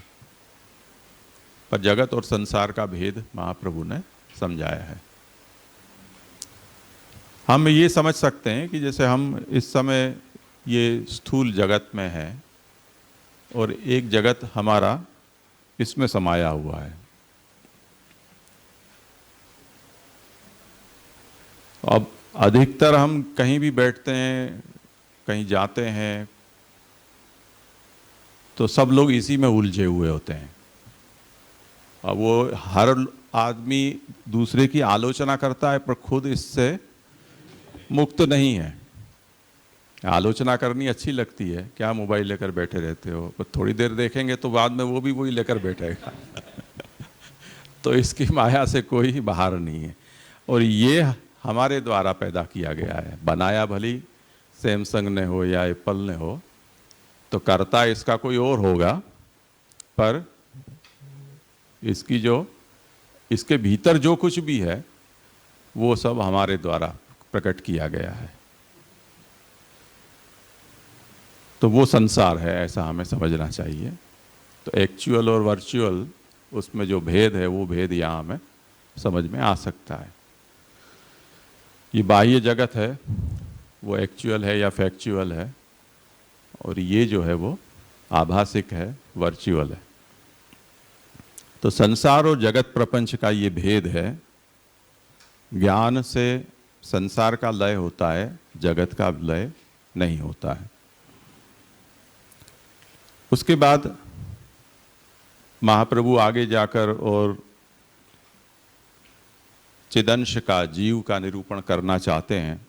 पर जगत और संसार का भेद महाप्रभु ने समझाया है। हम ये समझ सकते हैं कि जैसे हम इस समय ये स्थूल जगत में हैं और एक जगत हमारा इसमें समाया हुआ है। अब अधिकतर हम कहीं भी बैठते हैं, कहीं जाते हैं, तो सब लोग इसी में उलझे हुए होते हैं। अब वो हर आदमी दूसरे की आलोचना करता है पर खुद इससे मुक्त नहीं है। आलोचना करनी अच्छी लगती है, क्या मोबाइल लेकर बैठे रहते हो, पर थोड़ी देर देखेंगे तो बाद में वो भी वही लेकर बैठेगा। तो इसकी माया से कोई बाहर नहीं है। और ये हमारे द्वारा पैदा किया गया है। बनाया भली सैमसंग ने हो या एप्पल ने हो, तो करता इसका कोई और होगा, पर इसकी जो इसके भीतर जो कुछ भी है वो सब हमारे द्वारा प्रकट किया गया है। तो वो संसार है, ऐसा हमें समझना चाहिए। तो एक्चुअल और वर्चुअल उसमें जो भेद है वो भेद यहाँ हमें समझ में आ सकता है। ये बाह्य जगत है वो एक्चुअल है या फैक्चुअल है, और ये जो है वो आभासिक है, वर्चुअल है। तो संसार और जगत प्रपंच का ये भेद है। ज्ञान से संसार का लय होता है, जगत का लय नहीं होता है। उसके बाद महाप्रभु आगे जाकर और चिदंश का, जीव का निरूपण करना चाहते हैं।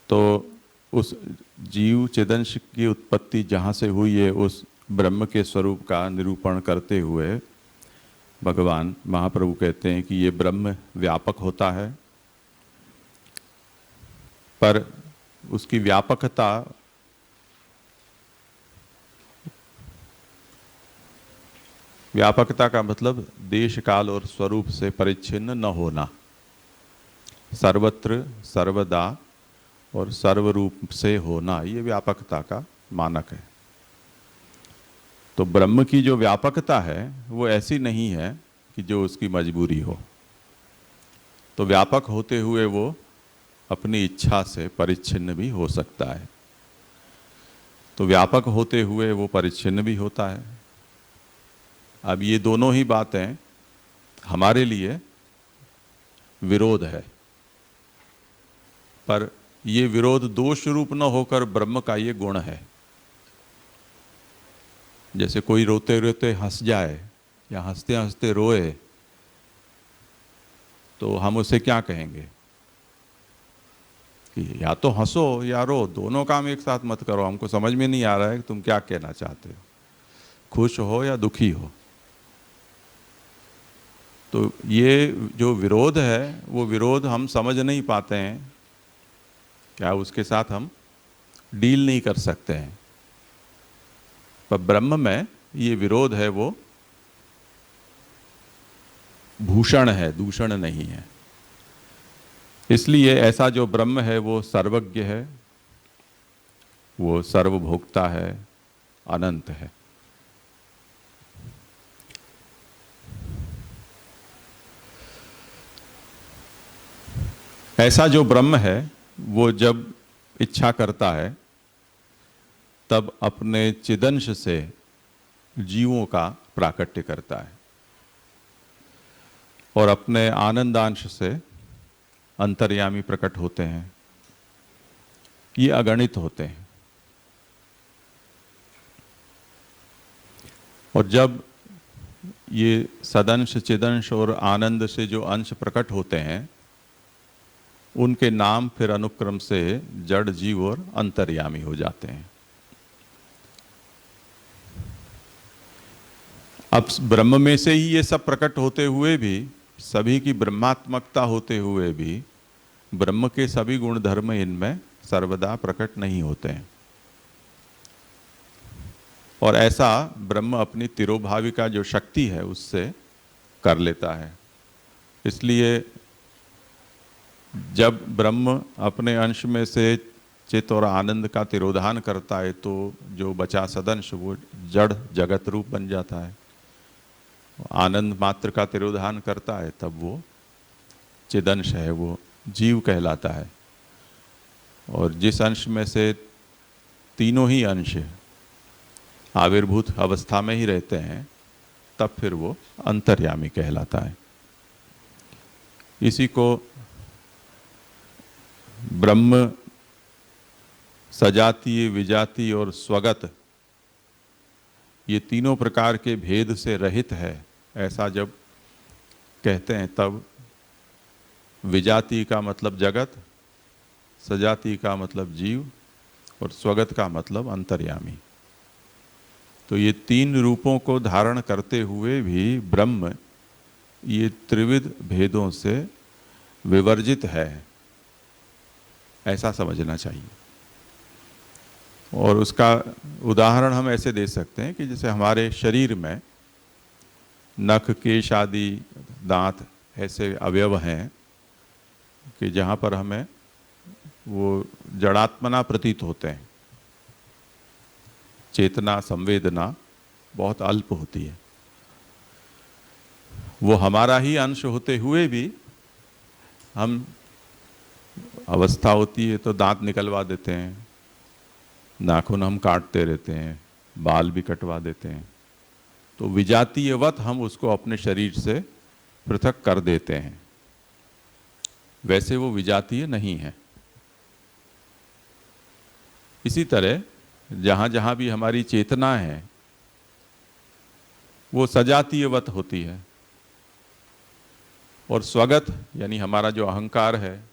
तो उस जीव चिदंश की उत्पत्ति जहाँ से हुई है उस ब्रह्म के स्वरूप का निरूपण करते हुए भगवान महाप्रभु कहते हैं कि ये ब्रह्म व्यापक होता है, पर उसकी व्यापकता का मतलब देश काल और स्वरूप से परिच्छिन्न न होना, सर्वत्र सर्वदा और सर्वरूप से होना, ये व्यापकता का मानक है। तो ब्रह्म की जो व्यापकता है वो ऐसी नहीं है कि जो उसकी मजबूरी हो। तो व्यापक होते हुए वो अपनी इच्छा से परिच्छिन्न भी हो सकता है। तो व्यापक होते हुए वो परिच्छिन्न भी होता है। अब ये दोनों ही बातें हमारे लिए विरोध है, पर ये विरोध दोष रूप न होकर ब्रह्म का ये गुण है। जैसे कोई रोते रोते हंस जाए या हंसते हंसते रोए, तो हम उसे क्या कहेंगे कि या तो हंसो या रो, दोनों काम एक साथ मत करो, हमको समझ में नहीं आ रहा है कि तुम क्या कहना चाहते हो, खुश हो या दुखी हो। तो ये जो विरोध है वो विरोध हम समझ नहीं पाते हैं, क्या उसके साथ हम डील नहीं कर सकते हैं। पर ब्रह्म में ये विरोध है वो भूषण है, दूषण नहीं है। इसलिए ऐसा जो ब्रह्म है वो सर्वज्ञ है, वो सर्वभोक्ता है, अनंत है। ऐसा जो ब्रह्म है वो जब इच्छा करता है तब अपने चिदंश से जीवों का प्राकट्य करता है और अपने आनंदांश से अंतर्यामी प्रकट होते हैं। ये अगणित होते हैं। और जब ये सदंश, चिदंश और आनंद से जो अंश प्रकट होते हैं, उनके नाम फिर अनुक्रम से जड़, जीव और अंतर्यामी हो जाते हैं। अब ब्रह्म में से ही ये सब प्रकट होते हुए भी, सभी की ब्रह्मात्मकता होते हुए भी, ब्रह्म के सभी गुण धर्म इनमें सर्वदा प्रकट नहीं होते हैं। और ऐसा ब्रह्म अपनी तिरोभाविका जो शक्ति है उससे कर लेता है। इसलिए जब ब्रह्म अपने अंश में से चित्त और आनंद का तिरोधान करता है तो जो बचा सदंश वो जड़ जगत रूप बन जाता है। आनंद मात्र का तिरोधान करता है तब वो चिदंश है, वो जीव कहलाता है। और जिस अंश में से तीनों ही अंश आविर्भूत अवस्था में ही रहते हैं तब फिर वो अंतर्यामी कहलाता है। इसी को ब्रह्म सजातीय, विजातीय और स्वगत, ये तीनों प्रकार के भेद से रहित है, ऐसा जब कहते हैं तब विजातीय का मतलब जगत, सजातीय का मतलब जीव और स्वगत का मतलब अंतर्यामी। तो ये तीन रूपों को धारण करते हुए भी ब्रह्म ये त्रिविध भेदों से विवर्जित है, ऐसा समझना चाहिए। और उसका उदाहरण हम ऐसे दे सकते हैं कि जैसे हमारे शरीर में नख, केश आदि, दांत ऐसे अवयव हैं कि जहाँ पर हमें वो जड़ात्मना प्रतीत होते हैं, चेतना, संवेदना बहुत अल्प होती है। वो हमारा ही अंश होते हुए भी हम, अवस्था होती है तो दांत निकलवा देते हैं, नाखून हम काटते रहते हैं, बाल भी कटवा देते हैं, तो विजातीयवत हम उसको अपने शरीर से पृथक कर देते हैं। वैसे वो विजातीय नहीं है। इसी तरह जहाँ जहाँ भी हमारी चेतना है वो सजातीयवत होती है, और स्वगत यानी हमारा जो अहंकार है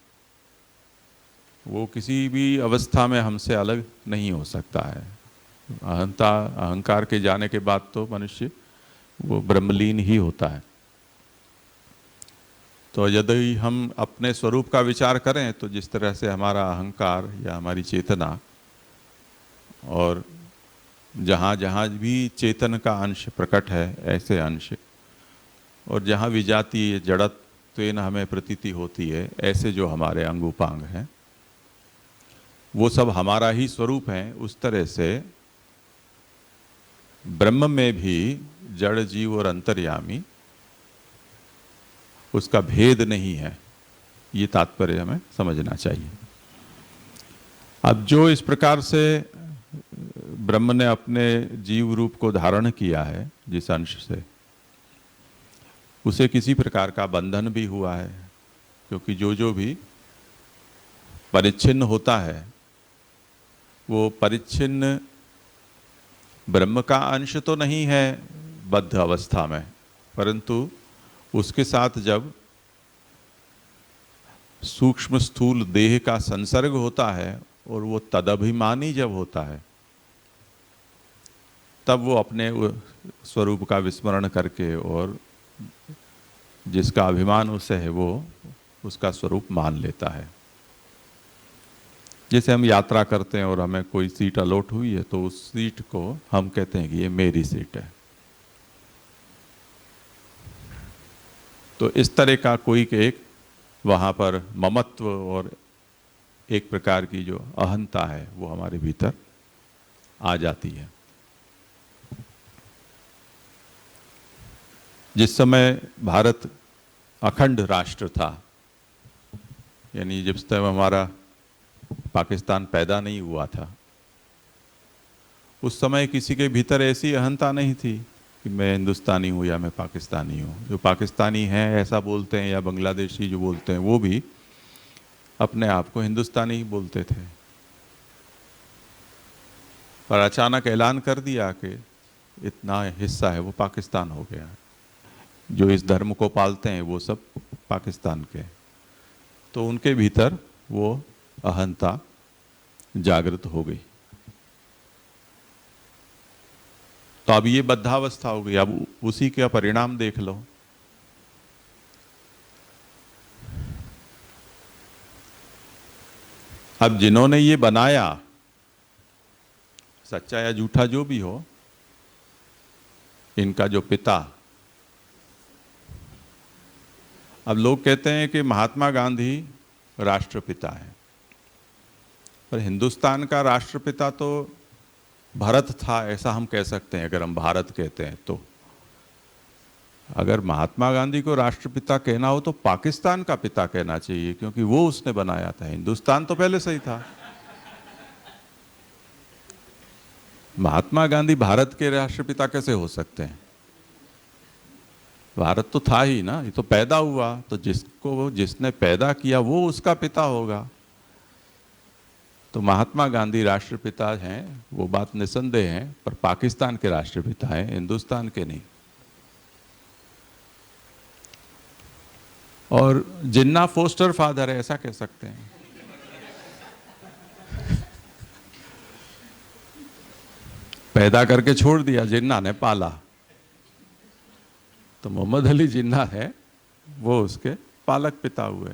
वो किसी भी अवस्था में हमसे अलग नहीं हो सकता है। अहंकार के जाने के बाद तो मनुष्य वो ब्रह्मलीन ही होता है। तो यदि हम अपने स्वरूप का विचार करें तो जिस तरह से हमारा अहंकार या हमारी चेतना, और जहाँ जहाँ भी चेतन का अंश प्रकट है ऐसे अंश, और जहाँ विजातीय जड़त्वेन हमें प्रतीति होती है ऐसे जो हमारे अंग उपांग हैं, वो सब हमारा ही स्वरूप हैं। उस तरह से ब्रह्म में भी जड़, जीव और अंतर्यामी, उसका भेद नहीं है। ये तात्पर्य हमें समझना चाहिए। अब जो इस प्रकार से ब्रह्म ने अपने जीव रूप को धारण किया है जिस अंश से, उसे किसी प्रकार का बंधन भी हुआ है, क्योंकि जो जो भी परिच्छिन्न होता है, वो परिच्छिन्न ब्रह्म का अंश तो नहीं है बद्ध अवस्था में, परंतु उसके साथ जब सूक्ष्म स्थूल देह का संसर्ग होता है और वो तदभिमानी जब होता है, तब वो अपने स्वरूप का विस्मरण करके और जिसका अभिमान उससे है वो उसका स्वरूप मान लेता है। जैसे हम यात्रा करते हैं और हमें कोई सीट अलॉट हुई है तो उस सीट को हम कहते हैं कि ये मेरी सीट है। तो इस तरह का कोई एक वहाँ पर ममत्व और एक प्रकार की जो अहंता है वो हमारे भीतर आ जाती है। जिस समय भारत अखंड राष्ट्र था, यानी जिस समय हमारा पाकिस्तान पैदा नहीं हुआ था, उस समय किसी के भीतर ऐसी अहंता नहीं थी कि मैं हिंदुस्तानी हूँ या मैं पाकिस्तानी हूँ। जो पाकिस्तानी हैं ऐसा बोलते हैं या बांग्लादेशी जो बोलते हैं वो भी अपने आप को हिंदुस्तानी ही बोलते थे। पर अचानक ऐलान कर दिया कि इतना हिस्सा है वो पाकिस्तान हो गया, जो इस धर्म को पालते हैं वो सब पाकिस्तान के, तो उनके भीतर वो अहंता जागृत हो गई। तो अब ये बद्धावस्था हो गई। अब उसी का परिणाम देख लो। अब जिन्होंने ये बनाया, सच्चा या झूठा जो भी हो, इनका जो पिता, अब लोग कहते हैं कि महात्मा गांधी राष्ट्रपिता है, पर हिंदुस्तान का राष्ट्रपिता तो भारत था, ऐसा हम कह सकते हैं अगर हम भारत कहते हैं तो। अगर महात्मा गांधी को राष्ट्रपिता कहना हो तो पाकिस्तान का पिता कहना चाहिए, क्योंकि वो उसने बनाया था। हिंदुस्तान तो पहले से ही था। महात्मा गांधी भारत के राष्ट्रपिता कैसे हो सकते हैं? भारत तो था ही ना, ये तो पैदा हुआ, तो जिसने पैदा किया वो उसका पिता होगा। तो महात्मा गांधी राष्ट्रपिता हैं, वो बात निसंदेह है, पर पाकिस्तान के राष्ट्रपिता हैं, हिंदुस्तान के नहीं। और जिन्ना फोस्टर फादर है, ऐसा कह सकते हैं। पैदा करके छोड़ दिया, जिन्ना ने पाला, तो मोहम्मद अली जिन्ना है वो उसके पालक पिता हुए।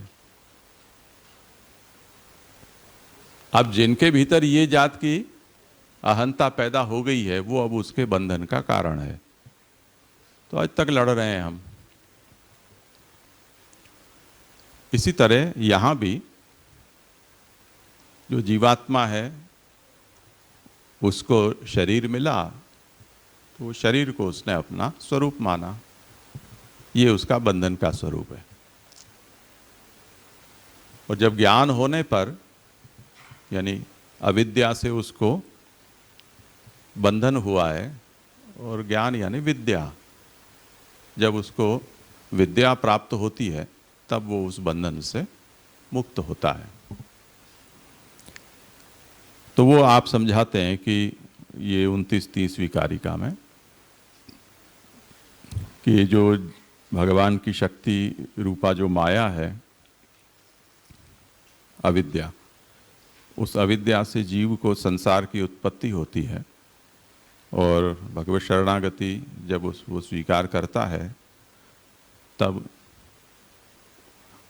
अब जिनके भीतर ये जात की अहंता पैदा हो गई है वो अब उसके बंधन का कारण है। तो आज तक लड़ रहे हैं हम। इसी तरह यहां भी जो जीवात्मा है उसको शरीर मिला, तो वो शरीर को उसने अपना स्वरूप माना, ये उसका बंधन का स्वरूप है। और जब ज्ञान होने पर, यानी अविद्या से उसको बंधन हुआ है, और ज्ञान यानी विद्या, जब उसको विद्या प्राप्त होती है तब वो उस बंधन से मुक्त होता है। तो वो आप समझाते हैं कि ये 29-30वीं कारिका में कि जो भगवान की शक्ति रूपा जो माया है अविद्या, उस अविद्या से जीव को संसार की उत्पत्ति होती है, और भगवत शरणागति जब वो स्वीकार करता है तब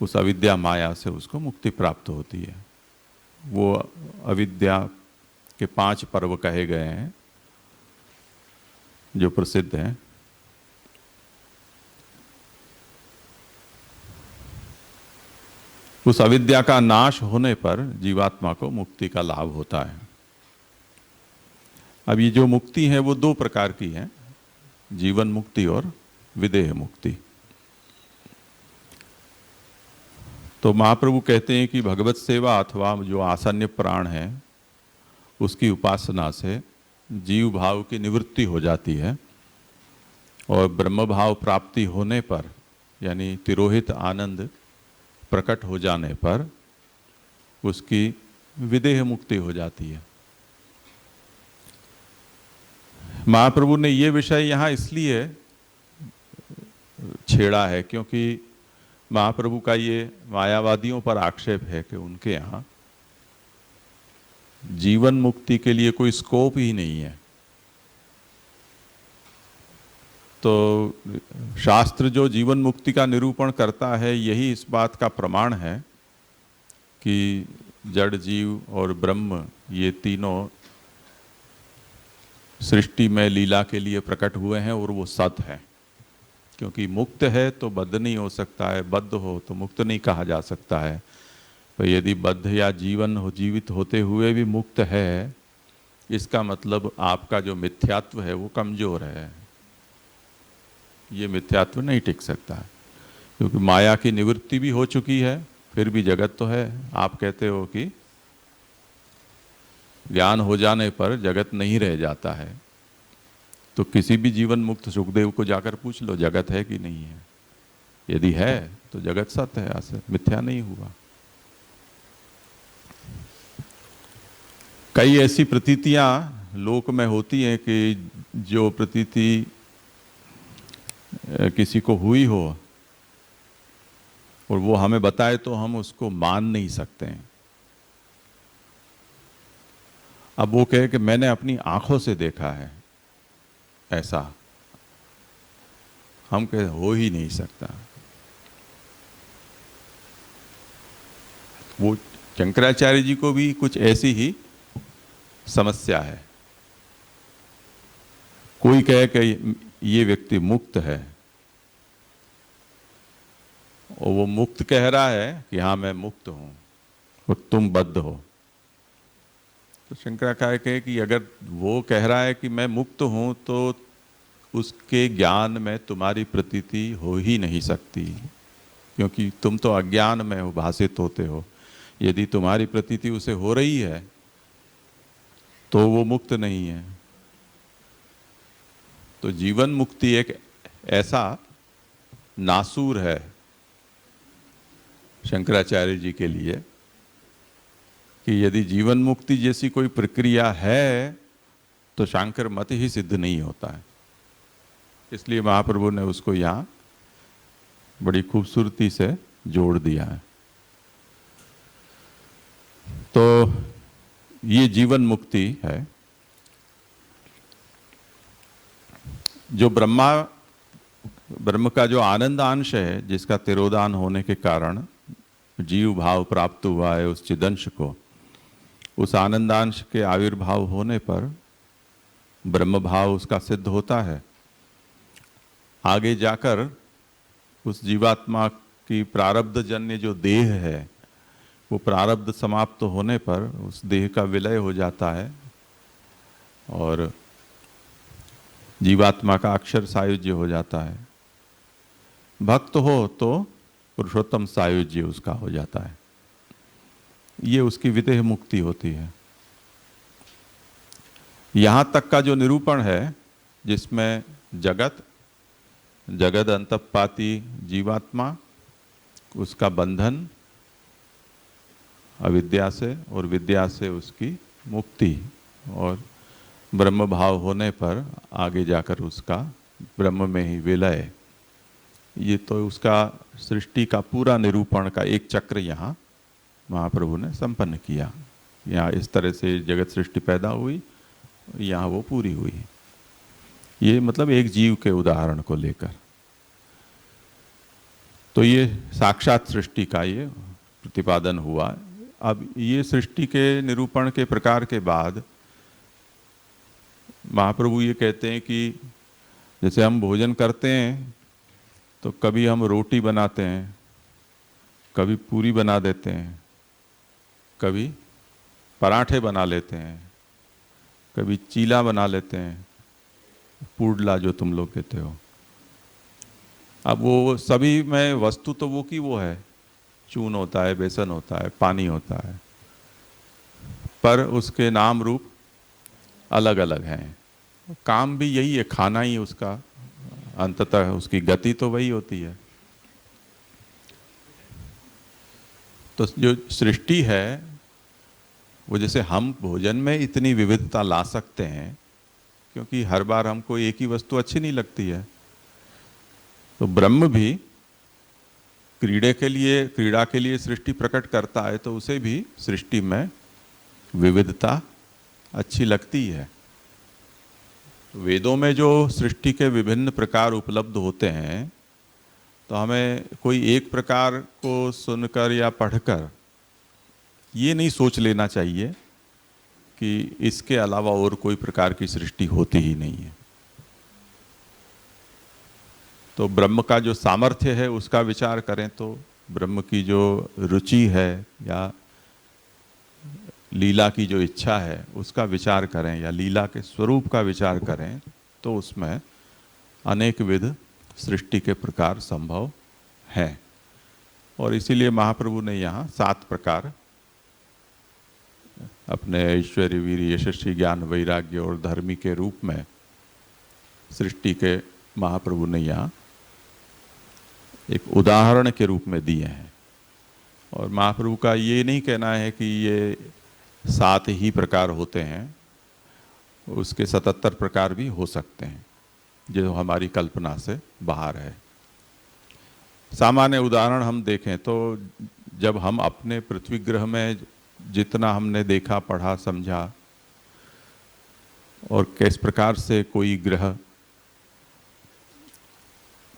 उस अविद्या माया से उसको मुक्ति प्राप्त होती है। वो अविद्या के 5 पर्व कहे गए हैं जो प्रसिद्ध हैं। उस अविद्या का नाश होने पर जीवात्मा को मुक्ति का लाभ होता है। अब ये जो मुक्ति है वो 2 प्रकार की है, जीवन मुक्ति और विदेह मुक्ति। तो महाप्रभु कहते हैं कि भगवत सेवा अथवा जो आसन्य प्राण है उसकी उपासना से जीव भाव की निवृत्ति हो जाती है, और ब्रह्म भाव प्राप्ति होने पर, यानी तिरोहित आनंद प्रकट हो जाने पर, उसकी विदेह मुक्ति हो जाती है। महाप्रभु ने ये विषय यहाँ इसलिए छेड़ा है क्योंकि महाप्रभु का ये मायावादियों पर आक्षेप है कि उनके यहाँ जीवन मुक्ति के लिए कोई स्कोप ही नहीं है। तो शास्त्र जो जीवन मुक्ति का निरूपण करता है यही इस बात का प्रमाण है कि जड़ जीव और ब्रह्म ये तीनों सृष्टि में लीला के लिए प्रकट हुए हैं और वो सत है। क्योंकि मुक्त है तो बद्ध नहीं हो सकता है, बद्ध हो तो मुक्त नहीं कहा जा सकता है। तो यदि बद्ध या जीवित होते हुए भी मुक्त है, इसका मतलब आपका जो मिथ्यात्व है वो कमजोर है। ये मिथ्यात्व नहीं टिक सकता है क्योंकि माया की निवृत्ति भी हो चुकी है, फिर भी जगत तो है। आप कहते हो कि ज्ञान हो जाने पर जगत नहीं रह जाता है, तो किसी भी जीवन मुक्त सुखदेव को जाकर पूछ लो जगत है कि नहीं है। यदि है तो जगत सत्य है, असत मिथ्या नहीं हुआ। कई ऐसी प्रतीतियां लोक में होती हैं कि जो प्रतीति किसी को हुई हो और वो हमें बताए तो हम उसको मान नहीं सकते हैं। अब वो कहे कि मैंने अपनी आंखों से देखा है, ऐसा हम कहे हो ही नहीं सकता। वो शंकराचार्य जी को भी कुछ ऐसी ही समस्या है। कोई कहे कि ये व्यक्ति मुक्त है और वो मुक्त कह रहा है कि हाँ मैं मुक्त हूं और तुम बद्ध हो, तो शंकराचार्य कहे कि अगर वो कह रहा है कि मैं मुक्त हूं तो उसके ज्ञान में तुम्हारी प्रतीति हो ही नहीं सकती, क्योंकि तुम तो अज्ञान में हो, भाषित होते हो। यदि तुम्हारी प्रतीति उसे हो रही है तो वो मुक्त नहीं है। तो जीवन मुक्ति एक ऐसा नासूर है शंकराचार्य जी के लिए कि यदि जीवन मुक्ति जैसी कोई प्रक्रिया है तो शांकर मत ही सिद्ध नहीं होता है। इसलिए महाप्रभु ने उसको यहाँ बड़ी खूबसूरती से जोड़ दिया है। तो ये जीवन मुक्ति है। जो ब्रह्म का जो आनंद अंश है, जिसका तिरोधान होने के कारण जीव भाव प्राप्त हुआ है उस चिदंश को, उस आनंदांश के आविर्भाव होने पर ब्रह्म भाव उसका सिद्ध होता है। आगे जाकर उस जीवात्मा की प्रारब्ध जन्य जो देह है, वो प्रारब्ध समाप्त होने पर उस देह का विलय हो जाता है और जीवात्मा का अक्षर सायुज्य हो जाता है। भक्त हो तो पुरुषोत्तम सायुज्य उसका हो जाता है। ये उसकी विदेह मुक्ति होती है। यहाँ तक का जो निरूपण है जिसमें जगत अंतःपाती जीवात्मा, उसका बंधन अविद्या से और विद्या से उसकी मुक्ति और ब्रह्म भाव होने पर आगे जाकर उसका ब्रह्म में ही विलय, ये तो उसका सृष्टि का पूरा निरूपण का एक चक्र यहाँ महाप्रभु ने संपन्न किया। यहाँ इस तरह से जगत सृष्टि पैदा हुई, यहाँ वो पूरी हुई। ये मतलब एक जीव के उदाहरण को लेकर। तो ये साक्षात सृष्टि का ये प्रतिपादन हुआ। अब ये सृष्टि के निरूपण के प्रकार के बाद महाप्रभु ये कहते हैं कि जैसे हम भोजन करते हैं तो कभी हम रोटी बनाते हैं, कभी पूरी बना देते हैं, कभी पराठे बना लेते हैं, कभी चीला बना लेते हैं, पुडला जो तुम लोग कहते हो। अब वो सभी में वस्तु तो वो की वो है, चून होता है, बेसन होता है, पानी होता है, पर उसके नाम रूप अलग अलग हैं। काम भी यही है, खाना ही उसका अंततः उसकी गति तो वही होती है। तो जो सृष्टि है वो जैसे हम भोजन में इतनी विविधता ला सकते हैं क्योंकि हर बार हमको एक ही वस्तु अच्छी नहीं लगती है, तो ब्रह्म भी क्रीड़ा के लिए सृष्टि प्रकट करता है तो उसे भी सृष्टि में विविधता अच्छी लगती है। वेदों में जो सृष्टि के विभिन्न प्रकार उपलब्ध होते हैं, तो हमें कोई एक प्रकार को सुनकर या पढ़कर ये नहीं सोच लेना चाहिए कि इसके अलावा और कोई प्रकार की सृष्टि होती ही नहीं है। तो ब्रह्म का जो सामर्थ्य है उसका विचार करें तो ब्रह्म की जो रुचि है या लीला की जो इच्छा है उसका विचार करें या लीला के स्वरूप का विचार करें तो उसमें अनेक विध सृष्टि के प्रकार संभव हैं। और इसीलिए महाप्रभु ने यहाँ 7 प्रकार अपने ऐश्वर्य वीर्य यशस्वी ज्ञान वैराग्य और धर्मी के रूप में सृष्टि के महाप्रभु ने यहाँ एक उदाहरण के रूप में दिए हैं। और महाप्रभु का ये नहीं कहना है कि ये 7 ही प्रकार होते हैं, उसके 77 प्रकार भी हो सकते हैं जो हमारी कल्पना से बाहर है। सामान्य उदाहरण हम देखें तो जब हम अपने पृथ्वी ग्रह में जितना हमने देखा पढ़ा समझा और किस प्रकार से कोई ग्रह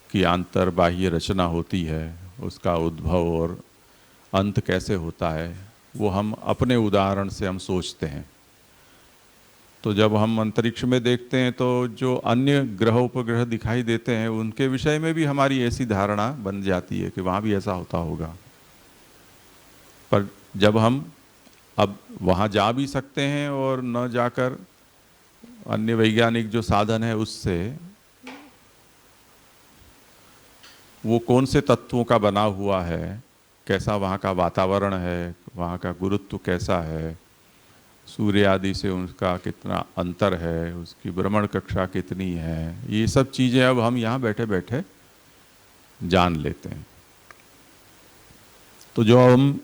की आंतर बाह्य रचना होती है, उसका उद्भव और अंत कैसे होता है, वो हम अपने उदाहरण से हम सोचते हैं। तो जब हम अंतरिक्ष में देखते हैं तो जो अन्य ग्रह उपग्रह दिखाई देते हैं उनके विषय में भी हमारी ऐसी धारणा बन जाती है कि वहाँ भी ऐसा होता होगा। पर जब हम अब वहाँ जा भी सकते हैं और न जाकर अन्य वैज्ञानिक जो साधन है उससे वो कौन से तत्वों का बना हुआ है, कैसा वहाँ का वातावरण है, वहाँ का गुरुत्व कैसा है, सूर्य आदि से उसका कितना अंतर है, उसकी भ्रमण कक्षा कितनी है, ये सब चीज़ें अब हम यहाँ बैठे बैठे जान लेते हैं। तो जो हम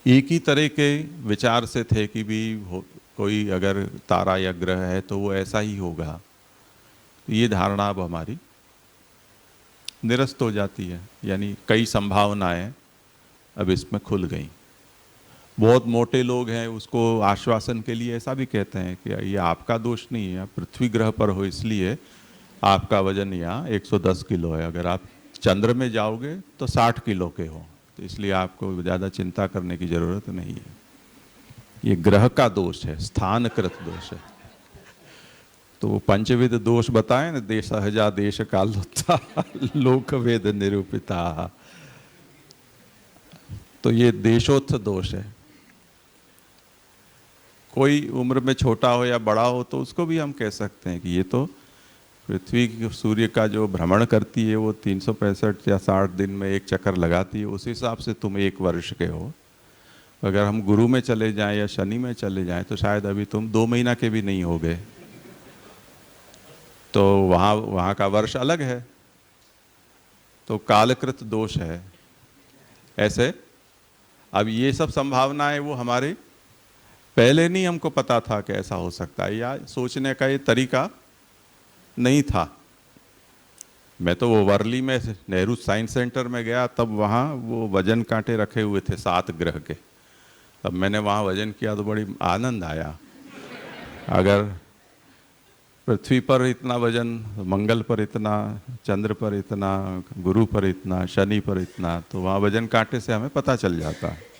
एक ही तरह के विचार से थे कि भी कोई अगर तारा या ग्रह है तो वो ऐसा ही होगा, तो ये धारणा अब हमारी निरस्त हो जाती है। यानी कई संभावनाएं अब इसमें खुल गई। बहुत मोटे लोग हैं उसको आश्वासन के लिए ऐसा भी कहते हैं कि ये आपका दोष नहीं है, पृथ्वी ग्रह पर हो इसलिए आपका वजन यहाँ 110 किलो है, अगर आप चंद्र में जाओगे तो 60 किलो के हो, तो इसलिए आपको ज़्यादा चिंता करने की ज़रूरत नहीं है। ये ग्रह का दोष है, स्थानकृत दोष है। तो वो पंचविध दोष बताए ना, देशहजा देश कालोत्था लोक वेद निरूपिता, तो ये देशोत्थ दोष है। कोई उम्र में छोटा हो या बड़ा हो तो उसको भी हम कह सकते हैं कि ये तो पृथ्वी सूर्य का जो भ्रमण करती है वो 365 या 60 दिन में एक चक्कर लगाती है, उस हिसाब से तुम 1 वर्ष के हो। अगर हम गुरु में चले जाएं या शनि में चले जाएं तो शायद अभी तुम 2 महीना के भी नहीं हो गए, तो वहाँ का वर्ष अलग है। तो कालकृत दोष है। ऐसे अब ये सब संभावनाएं वो हमारे पहले नहीं हमको पता था कि ऐसा हो सकता है, या सोचने का ये तरीका नहीं था। मैं तो वो वर्ली में नेहरू साइंस सेंटर में गया, तब वहाँ वो वजन कांटे रखे हुए थे 7 ग्रह के। तब मैंने वहाँ वजन किया तो बड़ी आनंद आया। अगर पृथ्वी पर इतना वजन, मंगल पर इतना, चंद्र पर इतना, गुरु पर इतना, शनि पर इतना, तो वहाँ वजन कांटे से हमें पता चल जाता है।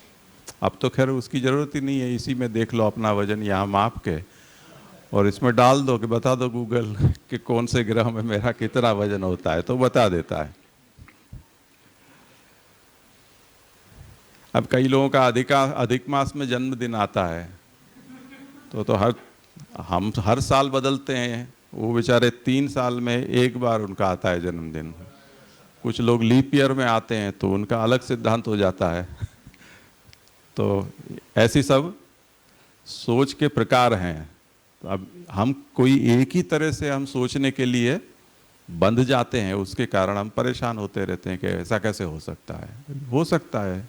अब तो खैर उसकी ज़रूरत ही नहीं है, इसी में देख लो अपना वजन यहाँ माप के और इसमें डाल दो कि बता दो गूगल कि कौन से ग्रह में मेरा कितना वजन होता है, तो बता देता है। अब कई लोगों का अधिक मास में जन्मदिन आता है, तो हम हर साल बदलते हैं, वो बेचारे 3 साल में एक बार उनका आता है जन्मदिन। कुछ लोग लीप ईयर में आते हैं तो उनका अलग सिद्धांत हो जाता है। तो ऐसी सब सोच के प्रकार हैं। तो अब हम कोई एक ही तरह से हम सोचने के लिए बंध जाते हैं, उसके कारण हम परेशान होते रहते हैं कि ऐसा कैसे हो सकता है। हो सकता है।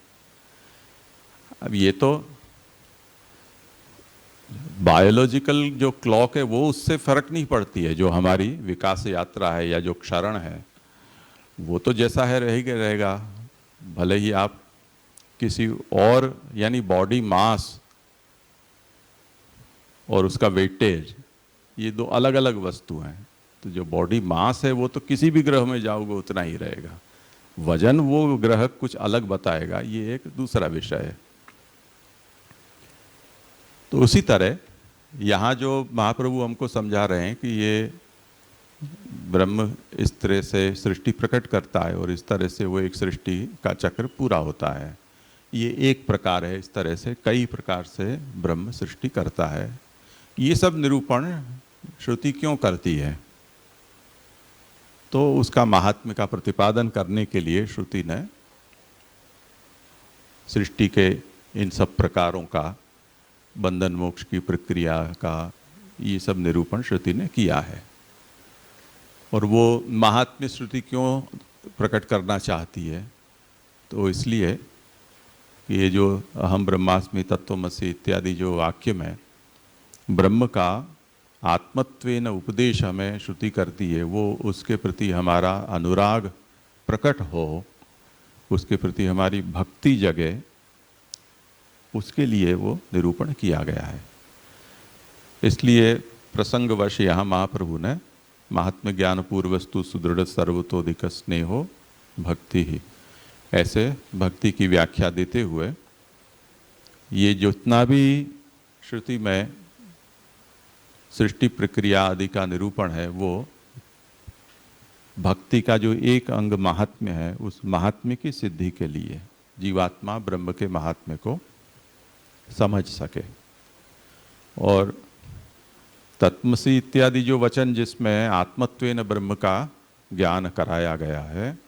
अब ये तो बायोलॉजिकल जो क्लॉक है वो उससे फर्क नहीं पड़ती है। जो हमारी विकास यात्रा है या जो क्षरण है वो तो जैसा है रहेगा रहेगा। भले ही आप किसी और यानी बॉडी मास और उसका वेटेज, ये दो अलग अलग वस्तु हैं। तो जो बॉडी मास है वो तो किसी भी ग्रह में जाओगे उतना ही रहेगा। वजन वो ग्रह कुछ अलग बताएगा, ये एक दूसरा विषय है। तो उसी तरह यहाँ जो महाप्रभु हमको समझा रहे हैं कि ये ब्रह्म इस तरह से सृष्टि प्रकट करता है और इस तरह से वो एक सृष्टि का चक्र पूरा होता है। ये एक प्रकार है, इस तरह से कई प्रकार से ब्रह्म सृष्टि करता है। ये सब निरूपण श्रुति क्यों करती है? तो उसका महात्म्य का प्रतिपादन करने के लिए श्रुति ने सृष्टि के इन सब प्रकारों का, बंधन मोक्ष की प्रक्रिया का, ये सब निरूपण श्रुति ने किया है। और वो महात्म्य श्रुति क्यों प्रकट करना चाहती है? तो इसलिए कि ये जो अहम ब्रह्मास्मि तत्वमसि इत्यादि जो वाक्य में ब्रह्म का आत्मत्वेन उपदेश हमें श्रुति करती है, वो उसके प्रति हमारा अनुराग प्रकट हो, उसके प्रति हमारी भक्ति जगे, उसके लिए वो निरूपण किया गया है। इसलिए प्रसंगवश यहाँ महाप्रभु ने महात्म्य ज्ञान पूर्वस्तु सुदृढ़ सर्वतोधिक स्नेहो भक्ति ही, ऐसे भक्ति की व्याख्या देते हुए ये जितना भी श्रुति में सृष्टि प्रक्रिया आदि का निरूपण है वो भक्ति का जो एक अंग महात्म्य है, उस महात्म्य की सिद्धि के लिए जीवात्मा ब्रह्म के महात्म्य को समझ सके। और तत्मसी इत्यादि जो वचन जिसमें आत्मत्वेन ब्रह्म का ज्ञान कराया गया है,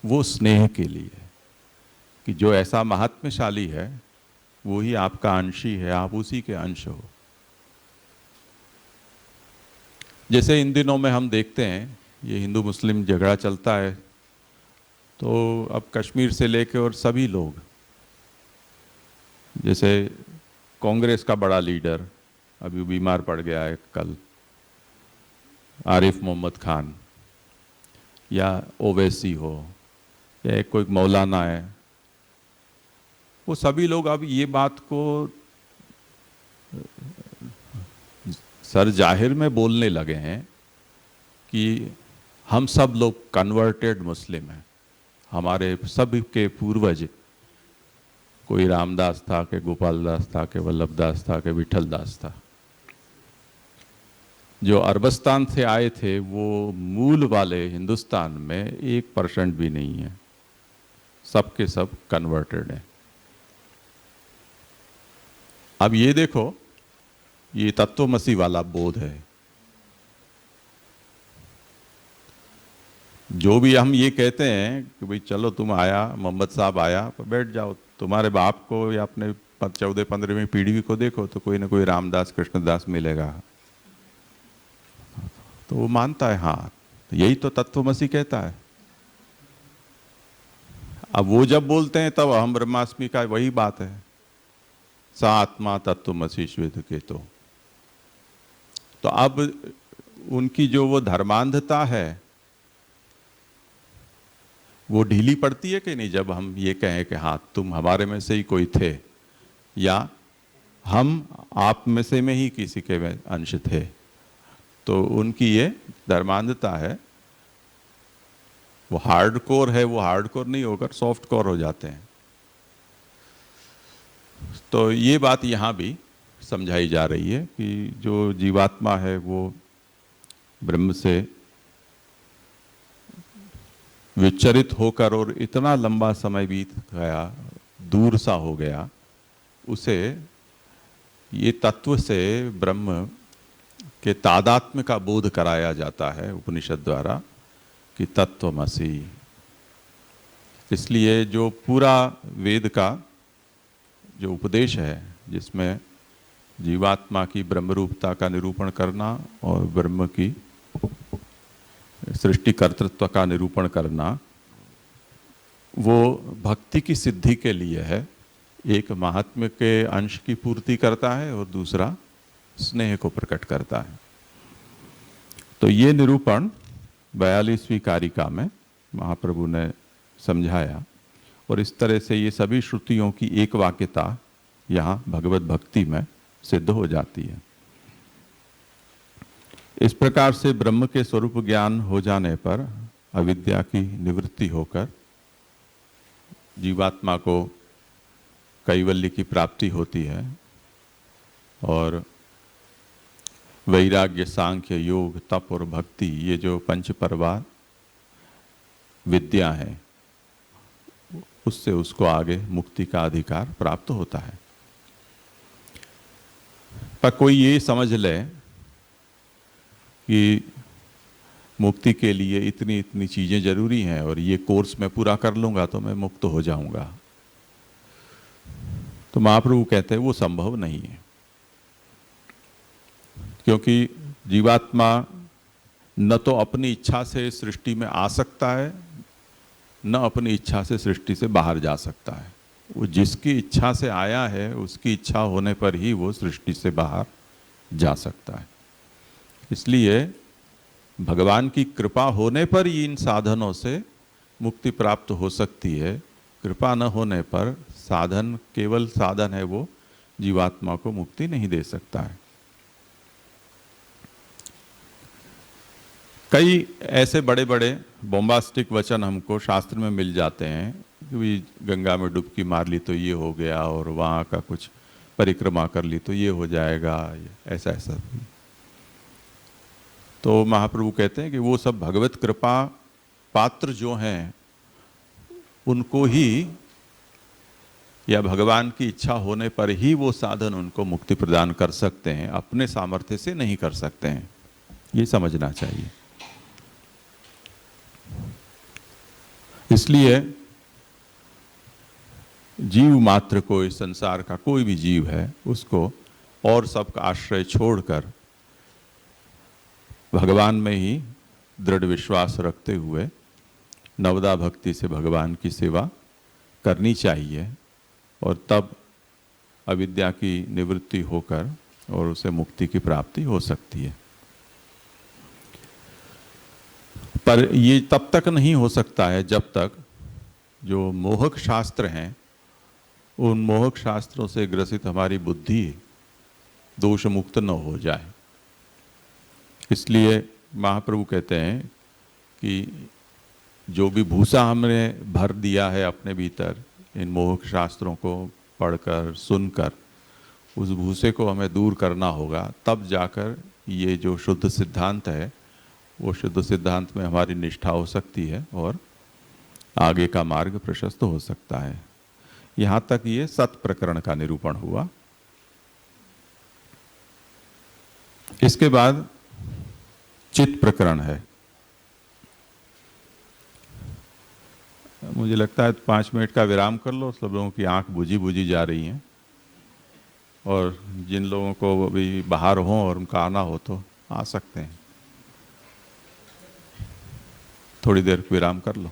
वो स्नेह के लिए, कि जो ऐसा महात्म्यशाली है वो ही आपका अंशी है, आप उसी के अंश हो। जैसे इन दिनों में हम देखते हैं ये हिंदू मुस्लिम झगड़ा चलता है, तो अब कश्मीर से लेकर और सभी लोग, जैसे कांग्रेस का बड़ा लीडर अभी बीमार पड़ गया है कल, आरिफ मोहम्मद खान, या ओवैसी हो, या एक कोई मौलाना है, वो सभी लोग अब ये बात को सर जाहिर में बोलने लगे हैं कि हम सब लोग कन्वर्टेड मुस्लिम हैं। हमारे सब के पूर्वज, कोई रामदास था, के गोपाल दास था, के वल्लभ दास था, के विठल दास था, जो अरबस्तान से आए थे वो मूल वाले हिंदुस्तान में 1% भी नहीं है, सब के सब कन्वर्टेड हैं। अब ये देखो, ये तत्वमसी वाला बोध है। जो भी हम ये कहते हैं कि भाई चलो तुम आया, मोहम्मद साहब आया, तो बैठ जाओ, तुम्हारे बाप को या अपने 14-15वीं पीढ़ी को देखो तो कोई ना कोई रामदास कृष्णदास मिलेगा, तो वो मानता है हाँ यही तो तत्वमसी कहता है। अब वो जब बोलते हैं तब अहम ब्रह्मास्मि का वही बात है, सा आत्मा तत्वमसि श्वेत केतो। तो अब उनकी जो वो धर्मांधता है वो ढीली पड़ती है कि नहीं, जब हम ये कहें कि हाँ तुम हमारे में से ही कोई थे, या हम आप में से में ही किसी के में अंश थे, तो उनकी ये धर्मांधता है। वो हार्डकोर है, वो हार्डकोर नहीं होकर सॉफ्ट कोर हो जाते हैं। तो ये बात यहाँ भी समझाई जा रही है कि जो जीवात्मा है वो ब्रह्म से विचरित होकर और इतना लंबा समय बीत गया, दूर सा हो गया, उसे ये तत्व से ब्रह्म के तादात्म्य का बोध कराया जाता है उपनिषद द्वारा कि तत्वमसि। इसलिए जो पूरा वेद का जो उपदेश है, जिसमें जीवात्मा की ब्रह्मरूपता का निरूपण करना और ब्रह्म की सृष्टि कर्तृत्व का निरूपण करना, वो भक्ति की सिद्धि के लिए है। एक महात्म्य के अंश की पूर्ति करता है और दूसरा स्नेह को प्रकट करता है। तो ये निरूपण 42वीं कारिका में महाप्रभु ने समझाया और इस तरह से ये सभी श्रुतियों की एक वाक्यता यहाँ भगवत भक्ति में सिद्ध हो जाती है। इस प्रकार से ब्रह्म के स्वरूप ज्ञान हो जाने पर अविद्या की निवृत्ति होकर जीवात्मा को कैवल्य की प्राप्ति होती है और वैराग्य, सांख्य, योग, तप और भक्ति, ये जो पंच परवार विद्या है, उससे उसको आगे मुक्ति का अधिकार प्राप्त होता है। पर कोई ये समझ ले कि मुक्ति के लिए इतनी इतनी चीज़ें जरूरी हैं और ये कोर्स मैं पूरा कर लूँगा तो मैं मुक्त हो जाऊँगा, तो महाप्रभु कहते हैं वो संभव नहीं है। क्योंकि जीवात्मा न तो अपनी इच्छा से सृष्टि में आ सकता है, न अपनी इच्छा से सृष्टि से बाहर जा सकता है। वो जिसकी इच्छा से आया है उसकी इच्छा होने पर ही वो सृष्टि से बाहर जा सकता है। इसलिए भगवान की कृपा होने पर ही इन साधनों से मुक्ति प्राप्त हो सकती है। कृपा न होने पर साधन, केवल साधन है, वो जीवात्मा को मुक्ति नहीं दे सकता है। कई ऐसे बड़े बड़े बॉम्बास्टिक वचन हमको शास्त्र में मिल जाते हैं कि गंगा में डुबकी मार ली तो ये हो गया और वहाँ का कुछ परिक्रमा कर ली तो ये हो जाएगा, ऐसा ऐसा। तो महाप्रभु कहते हैं कि वो सब भगवत कृपा पात्र जो हैं उनको ही, या भगवान की इच्छा होने पर ही वो साधन उनको मुक्ति प्रदान कर सकते हैं, अपने सामर्थ्य से नहीं कर सकते हैं। ये समझना चाहिए। इसलिए जीव मात्र को, इस संसार का कोई भी जीव है, उसको और सबका आश्रय छोड़कर भगवान में ही दृढ़ विश्वास रखते हुए नवदा भक्ति से भगवान की सेवा करनी चाहिए और तब अविद्या की निवृत्ति होकर और उसे मुक्ति की प्राप्ति हो सकती है। पर ये तब तक नहीं हो सकता है जब तक जो मोहक शास्त्र हैं, उन मोहक शास्त्रों से ग्रसित हमारी बुद्धि दोष मुक्त न हो जाए। इसलिए महाप्रभु कहते हैं कि जो भी भूसा हमने भर दिया है अपने भीतर इन मोहक शास्त्रों को पढ़कर सुनकर, उस भूसे को हमें दूर करना होगा, तब जाकर ये जो शुद्ध सिद्धांत है वो शुद्ध सिद्धांत में हमारी निष्ठा हो सकती है और आगे का मार्ग प्रशस्त हो सकता है। यहाँ तक ये सत प्रकरण का निरूपण हुआ। इसके बाद चित प्रकरण है। मुझे लगता है 5 मिनट का विराम कर लो। सब लोगों की आंख बुझी बुझी जा रही हैं और जिन लोगों को अभी बाहर हों और उनका आना हो तो आ सकते हैं। थोड़ी देर विराम कर लो।